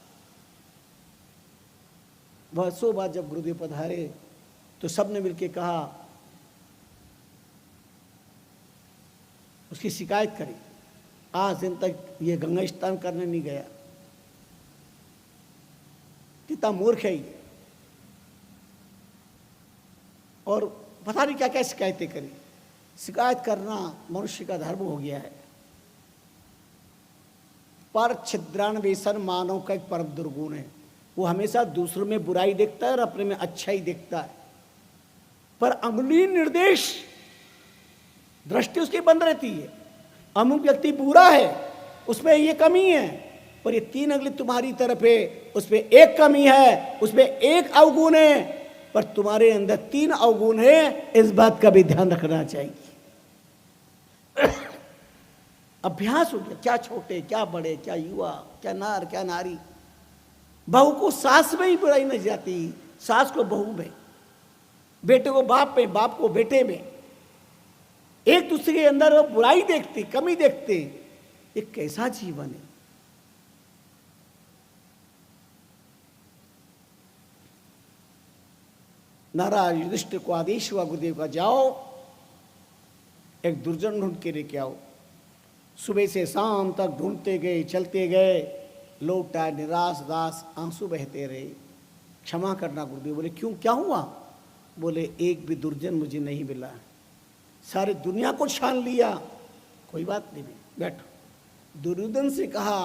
वर्षों बाद जब गुरुदेव पधारे तो सबने मिलकर कहा, उसकी शिकायत करी, आज दिन तक ये गंगा स्नान करने नहीं गया, कितना मूर्ख है ये। और पता नहीं क्या क्या शिकायतें करी। शिकायत करना मनुष्य का धर्म हो गया है। पर छिद्रान्वेषण मानव का एक परम दुर्गुण है। वो हमेशा दूसरों में बुराई देखता है और अपने में अच्छा ही देखता है। पर अंगुली निर्देश दृष्टि उसकी बंद रहती है। अमुक व्यक्ति बुरा है, उसमें ये कमी है, पर ये 3 अंगुली तुम्हारी तरफ है, उसमें एक कमी है, उसमें एक अवगुण है, पर तुम्हारे अंदर 3 अवगुण है। इस बात का भी ध्यान रखना चाहिए। अभ्यास हो गया, क्या छोटे क्या बड़े, क्या युवा क्या नार क्या नारी। बहू को सास में ही बुराई नहीं जाती, सास को बहू में, बेटे को बाप में, बाप को बेटे में। एक दूसरे के अंदर वो बुराई देखते, कमी देखते। ये कैसा जीवन है? नाराज युधिष्ठिर को आदेश हुआ गुरुदेव का, जाओ एक दुर्जन ढूंढ के लेके आओ। सुबह से शाम तक ढूंढते गए, चलते गए, लौटा निराश दास, आंसू बहते रहे। क्षमा करना गुरुदेव। बोले क्यों, क्या हुआ? बोले एक भी दुर्जन मुझे नहीं मिला, सारी दुनिया को छान लिया। कोई बात नहीं, बैठो। दुर्योधन से कहा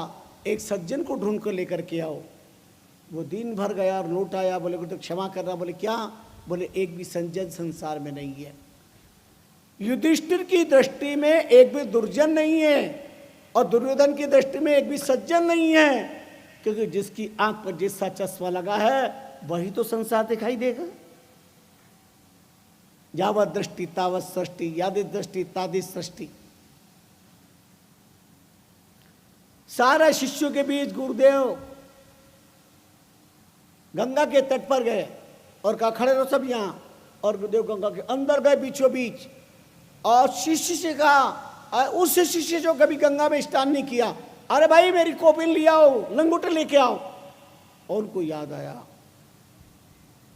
एक सज्जन को ढूंढ कर लेकर के आओ। वो दिन भर गया और लौट आया। बोले गुरुदेव क्षमा करना। बोले क्या? बोले एक भी सज्जन संसार में नहीं है। युधिष्ठिर की दृष्टि में एक भी दुर्जन नहीं है और दुर्योधन की दृष्टि में एक भी सज्जन नहीं है, क्योंकि जिसकी आंख पर जिसका चश्मा लगा है वही तो संसार दिखाई देगा। यावत दृष्टि तावत सृष्टि, यादि दृष्टि तादि सृष्टि। सारे शिष्यों के बीच गुरुदेव गंगा के तट पर गए और कहा खड़े रहो सब यहां, और गुरुदेव गंगा के अंदर गए बीचों बीच, और शिष्य से कहा, उस शिष्य जो कभी गंगा में स्नान नहीं किया, अरे भाई मेरी कोपिन ले आओ, लंगोटे लेके आओ। और उनको याद आया,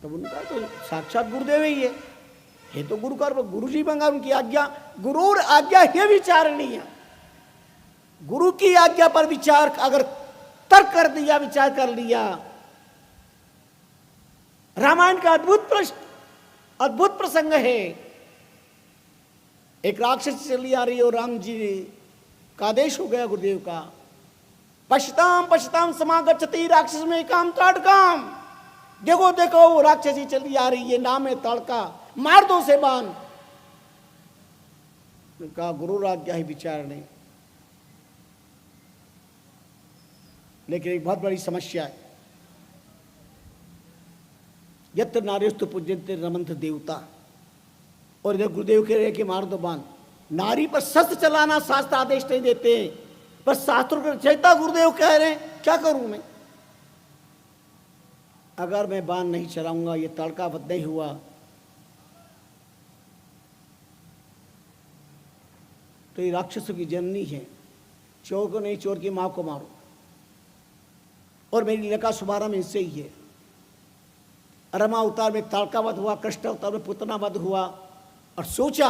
तब उनका तो साक्षात गुरुदेव ही है, ये तो गुरु का गुरु जी मंगा, उनकी आज्ञा, गुरु आज्ञा है विचारणीय है। गुरु की आज्ञा पर विचार अगर तर्क कर दिया, विचार कर लिया। रामायण का अद्भुत प्रसंग है। एक राक्षस चली आ रही है और राम जी का आदेश हो गया गुरुदेव का, पश्यताम पश्यताम समागच्छति राक्षस में काम ताड़काम। देखो देखो वो राक्षसी चली आ रही है, नाम है ताड़का, मार दो से बाण। कहा गुरु आज्ञा ही विचार नहीं। लेकिन एक बहुत बड़ी समस्या है, यत्र नार्यस्तु पूज्यन्ते रमन्ते देवता, और इधर गुरुदेव कह रहे कि मार दो बाण। नारी पर शस्त्र चलाना शास्त्र आदेश नहीं देते, पर शास्त्रों के रचयिता गुरुदेव कह रहे हैं, क्या करूं मैं? अगर मैं बाण नहीं चलाऊंगा, ये तड़कावध नहीं हुआ, तो ये राक्षसों की जननी है, चोर को नहीं चोर की मां को मारो। और मेरी लीला का शुभारंभ इससे ही है। रमा अवतार में ताड़कावध हुआ, कृष्ण अवतार में पुतनावध हुआ, और सोचा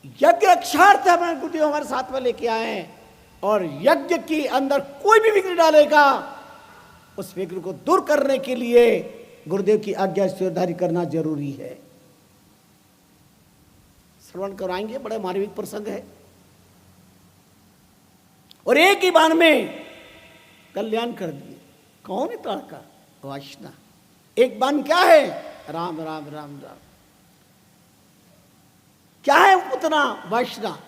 यज्ञ रक्षार्थ हमारे गुरुदेव हमारे साथ में लेके आए हैं, और यज्ञ के अंदर कोई भी विघ्न डालेगा, उस विघ्न को दूर करने के लिए गुरुदेव की आज्ञा सिरधारी करना जरूरी है। श्रवण कराएंगे, बड़ा मार्मिक प्रसंग है। और एक ही बाण में कल्याण कर दिए। कौन है ताड़का? वासना। एक बाण क्या है? राम राम राम राम। क्या है पुतना? वासना।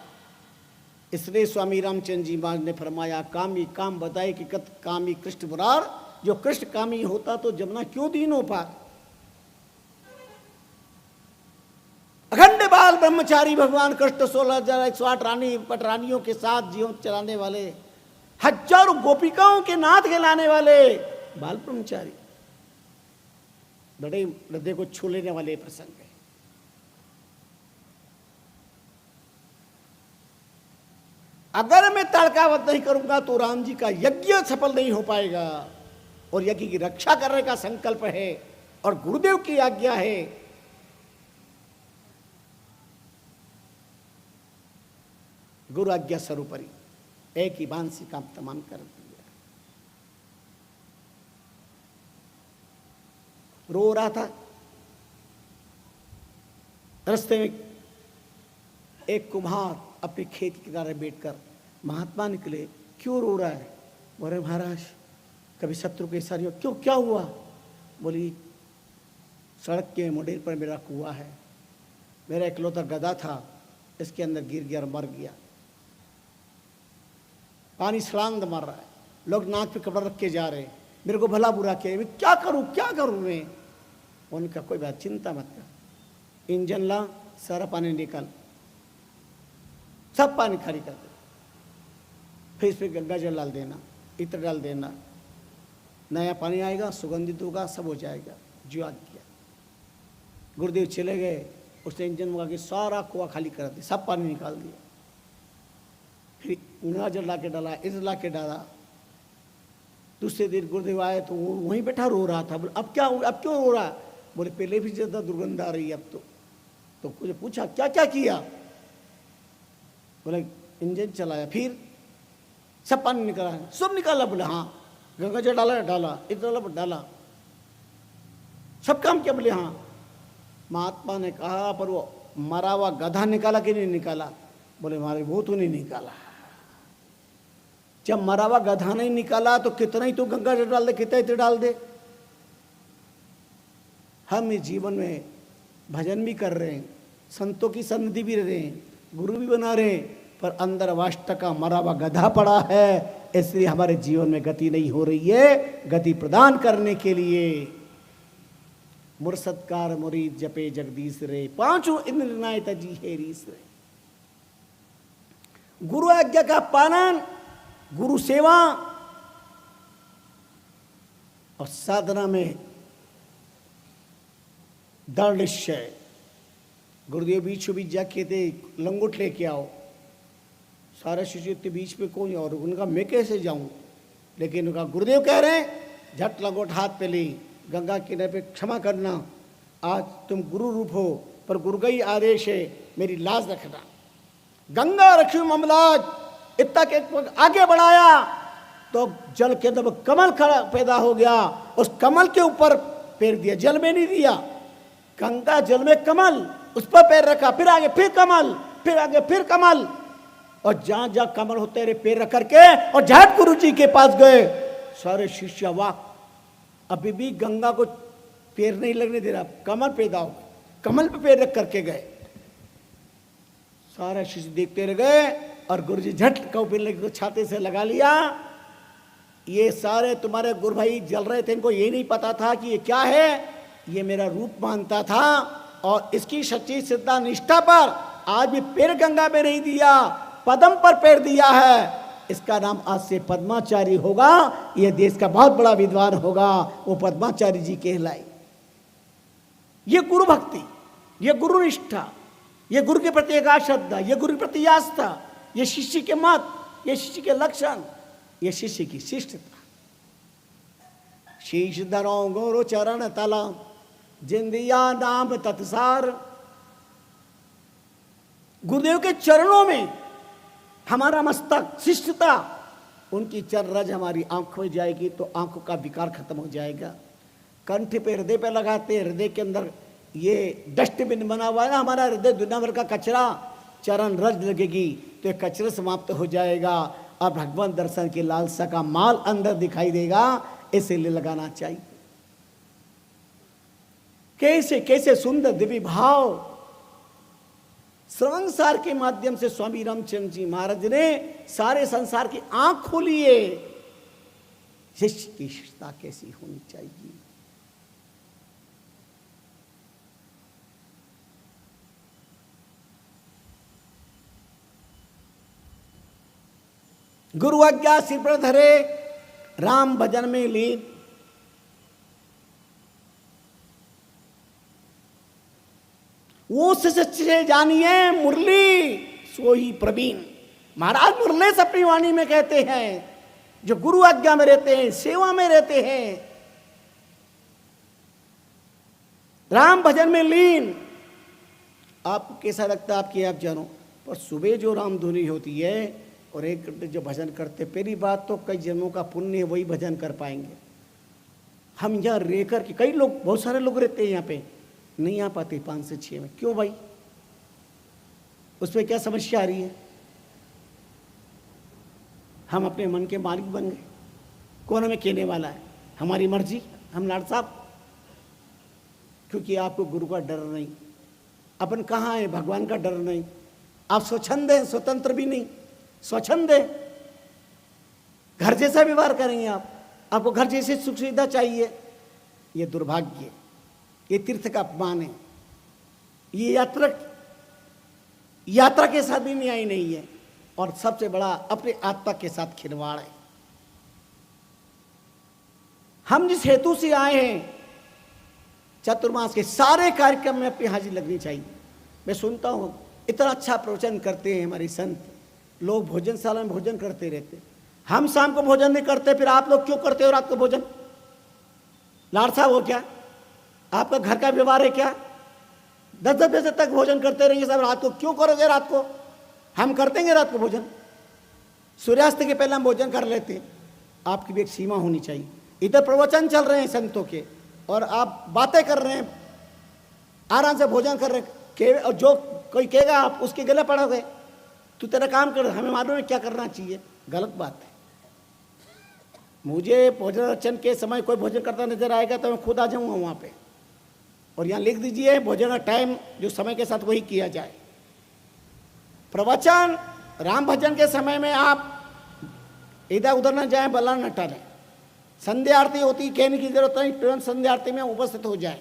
इसलिए स्वामी रामचंद्र जी महाराज ने फरमाया, कामी काम बताए कि कत कामी कृष्ण मुरार, जो कृष्ण कामी होता तो जमुना क्यों दीन हो पार। अखंड बाल ब्रह्मचारी भगवान कृष्ण 16,108 रानी पटरानियों के साथ जीवन चलाने वाले, हजारों गोपिकाओं के नाथ कहलाने वाले बाल ब्रह्मचारी, बड़े हृदय को छू लेने वाले प्रसंग है। अगर मैं तड़कावध नहीं करूंगा तो राम जी का यज्ञ सफल नहीं हो पाएगा, और यज्ञ की रक्षा करने का संकल्प है, और गुरुदेव की आज्ञा है। गुरु आज्ञा सर्वोपरि, एक ही बाण से काम तमाम कर दिया। रो रहा था। रास्ते में एक कुम्हार अपने खेत के किनारे बैठकर, महात्मा निकले, क्यों रो रहा है? बोले महाराज कभी शत्रु के साथ क्यों, क्या हुआ? बोली सड़क के मुंडेर पर मेरा कुआं है, मेरा इकलौता गधा था, इसके अंदर गिर गया और मर गया। पानी छलांग मार रहा है, लोग नाक पे कपड़ा रख के जा रहे हैं, मेरे को भला बुरा किया, मैं क्या करूं मैं? उनका कोई बात, चिंता मत कर, इंजन ला, सारा पानी निकाल, सब पानी खाली कर दे, फिर इस पर गंगा जल डाल देना, इत्र डाल देना, नया पानी आएगा, सुगंधित होगा, सब हो जाएगा। जो याद किया। गुरुदेव चले गए, उसने इंजन मंगा के सारा कुआं खाली कर दिया, सब पानी निकाल दिया, फिर गंगा जल ला के डाला, इत्र ला के डाला। दूसरे दिन गुरुदेव आए तो वो वहीं बैठा रो रहा था। बोले अब क्यों रो रहा? बोले पहले भी ज्यादा दुर्गंध आ रही है अब तो कुछ पूछा क्या क्या किया? बोले इंजन चलाया, फिर सब पानी निकाला, सब निकाला। बोले हाँ, गंगा जल डाला, इतना डाला, सब काम किया। बोले हाँ। महात्मा ने कहा पर वो मरा हुआ गधा निकाला कि नहीं निकाला? बोले हमारे वो तो नहीं निकाला। जब मरा हुआ गधा नहीं निकाला तो कितना ही तो गंगा जल डाल दे, कितना इत्र डाल दे। हम इस जीवन में भजन भी कर रहे हैं, संतों की सन्निधि भी रहे हैं, गुरु भी बना रहे हैं, पर अंदर वाष्ट का मरा हुआ गधा पड़ा है। इसलिए हमारे जीवन में गति नहीं हो रही है। गति प्रदान करने के लिए मुरसदकार मुरीद जपे जगदीश रे, पांचों इंद्र नाय तजी है रीस रे। गुरु आज्ञा का पालन, गुरु सेवा और साधना में दृढ़ निश्चय। गुरुदेव बीच बीच जाके थे लंगोट लेके आओ, सारे शिष्य के बीच में कौन, और उनका मैं कैसे जाऊं, लेकिन उनका गुरुदेव कह रहे हैं झट लंगोट हाथ पे ली, गंगा किनारे पे क्षमा करना, आज तुम गुरु रूप हो पर गुरु का ही आदेश है, मेरी लाज रखना। गंगा रखी ममलाज इतना के आगे बढ़ाया तो जल के अंदर कमल खड़ा पैदा हो गया, उस कमल के ऊपर पैर दिया, जल में नहीं दिया, गंगा जल में कमल, उस पर पैर रखा, फिर आगे फिर कमल, फिर आगे फिर कमल, और जहां जहां कमल होते रहे पैर रख करके और झट गुरु जी के पास गए। सारे शिष्य वाक, अभी भी गंगा को पैर नहीं लगने दे रहा, कमल पैदा हो, कमल पे पैर रख करके गए। सारे शिष्य देखते रह गए और गुरु जी झट कौ छाते से लगा लिया। ये सारे तुम्हारे गुरु भाई जल रहे थे, इनको ये नहीं पता था कि ये क्या है, ये मेरा रूप मानता था, और इसकी सच्ची श्रद्धा निष्ठा पर आज भी पैर गंगा में नहीं दिया, पद्म पर पैर दिया है, इसका नाम आज से पद्माचार्य होगा, यह देश का बहुत बड़ा विद्वान होगा, वो पद्माचार्य जी कहलाई। ये गुरु भक्ति, ये गुरु निष्ठा, ये गुरु के प्रति एक श्रद्धा, ये गुरु के प्रति आस्था, ये शिष्य के मत, ये शिष्य के लक्षण, ये शिष्य की शिष्टता। शीश धरो गुरु चरण तला, जिंदिया नाम तत्सार। गुरुदेव के चरणों में हमारा मस्तक, शिष्टता, उनकी चरण रज हमारी आंखों में जाएगी तो आंखों का विकार खत्म हो जाएगा। कंठ पे हृदय पे लगाते हैं, हृदय के अंदर ये डस्टबिन बना हुआ है ना हमारा हृदय, दुनिया भर का कचरा, चरण रज लगेगी तो ये कचरा समाप्त हो जाएगा और भगवान दर्शन की लालसा का माल अंदर दिखाई देगा, इसीलिए लगाना चाहिए। कैसे कैसे सुंदर दिव्य भाव श्रवण सार के माध्यम से स्वामी रामचंद्र जी महाराज ने सारे संसार की आंख खोली है। शिष्य की शिष्टता कैसी होनी चाहिए। गुरु आज्ञा सिर पर धरे, राम भजन में लीन। वो सच्चे जानिए मुरली सोही प्रवीण। महाराज मुरली से अपनी वाणी में कहते हैं, जो गुरु आज्ञा में रहते हैं, सेवा में रहते हैं, राम भजन में लीन। आपको कैसा लगता है आपकी आप जानो, पर सुबह जो राम धुनी होती है और एक घंटे जो भजन करते, पहली बात तो कई जन्मों का पुण्य है, वही भजन कर पाएंगे। हम यहाँ रह कर के, कई लोग, बहुत सारे लोग रहते हैं यहाँ पे, नहीं आ पाते 5 से 6 में। क्यों भाई? उसमें क्या समस्या आ रही है? हम अपने मन के मालिक बन गए, कौन हमें कहने वाला है? हमारी मर्जी, हम लाड साहब। क्योंकि आपको गुरु का डर नहीं, अपन कहाँ है, भगवान का डर नहीं, आप स्वच्छंद हैं, स्वतंत्र भी नहीं, स्वच्छंद है, घर जैसा व्यवहार करेंगे आप, आपको घर जैसे सुख सुविधा चाहिए। ये दुर्भाग्य है, ये तीर्थ का अपमान है, ये यात्रा के साथ भी न्याय नहीं है, और सबसे बड़ा अपने आत्मा के साथ खिलवाड़ है। हम जिस हेतु से आए हैं, चतुर्मास के सारे कार्यक्रम में अपनी हाजिरी लगनी चाहिए। मैं सुनता हूँ इतना अच्छा प्रवचन करते हैं हमारे संत लोग, भोजनशाला में भोजन करते रहते। हम शाम को भोजन नहीं करते, फिर आप लोग क्यों करते हो रात को भोजन? लाड साहब हो क्या? आपका घर का व्यवहार है क्या? 10-10 बजे तक भोजन करते रहेंगे सब, रात को क्यों करोगे? रात को हम करते हैं रात को भोजन, सूर्यास्त के पहले हम भोजन कर लेते हैं। आपकी भी एक सीमा होनी चाहिए। इधर प्रवचन चल रहे हैं संतों के और आप बातें कर रहे हैं, आराम से भोजन कर रहे हैं, और जो कोई कहेगा आप उसके गले पड़ोगे, तू तेरा काम कर, हमें मालूम है क्या करना चाहिए। गलत बात है। मुझे भोजन रचन के समय कोई भोजन करता नजर आएगा तो मैं खुद आ जाऊंगा वहाँ पे, और यहाँ लिख दीजिए भोजन का टाइम जो समय के साथ वही किया जाए। प्रवचन राम भजन के समय में आप इधर उधर न जाएं, बल्ला न टालें। संध्या आरती होती, कहने की जरूरत नहीं, तुरंत संध्या आरती में उपस्थित हो जाए।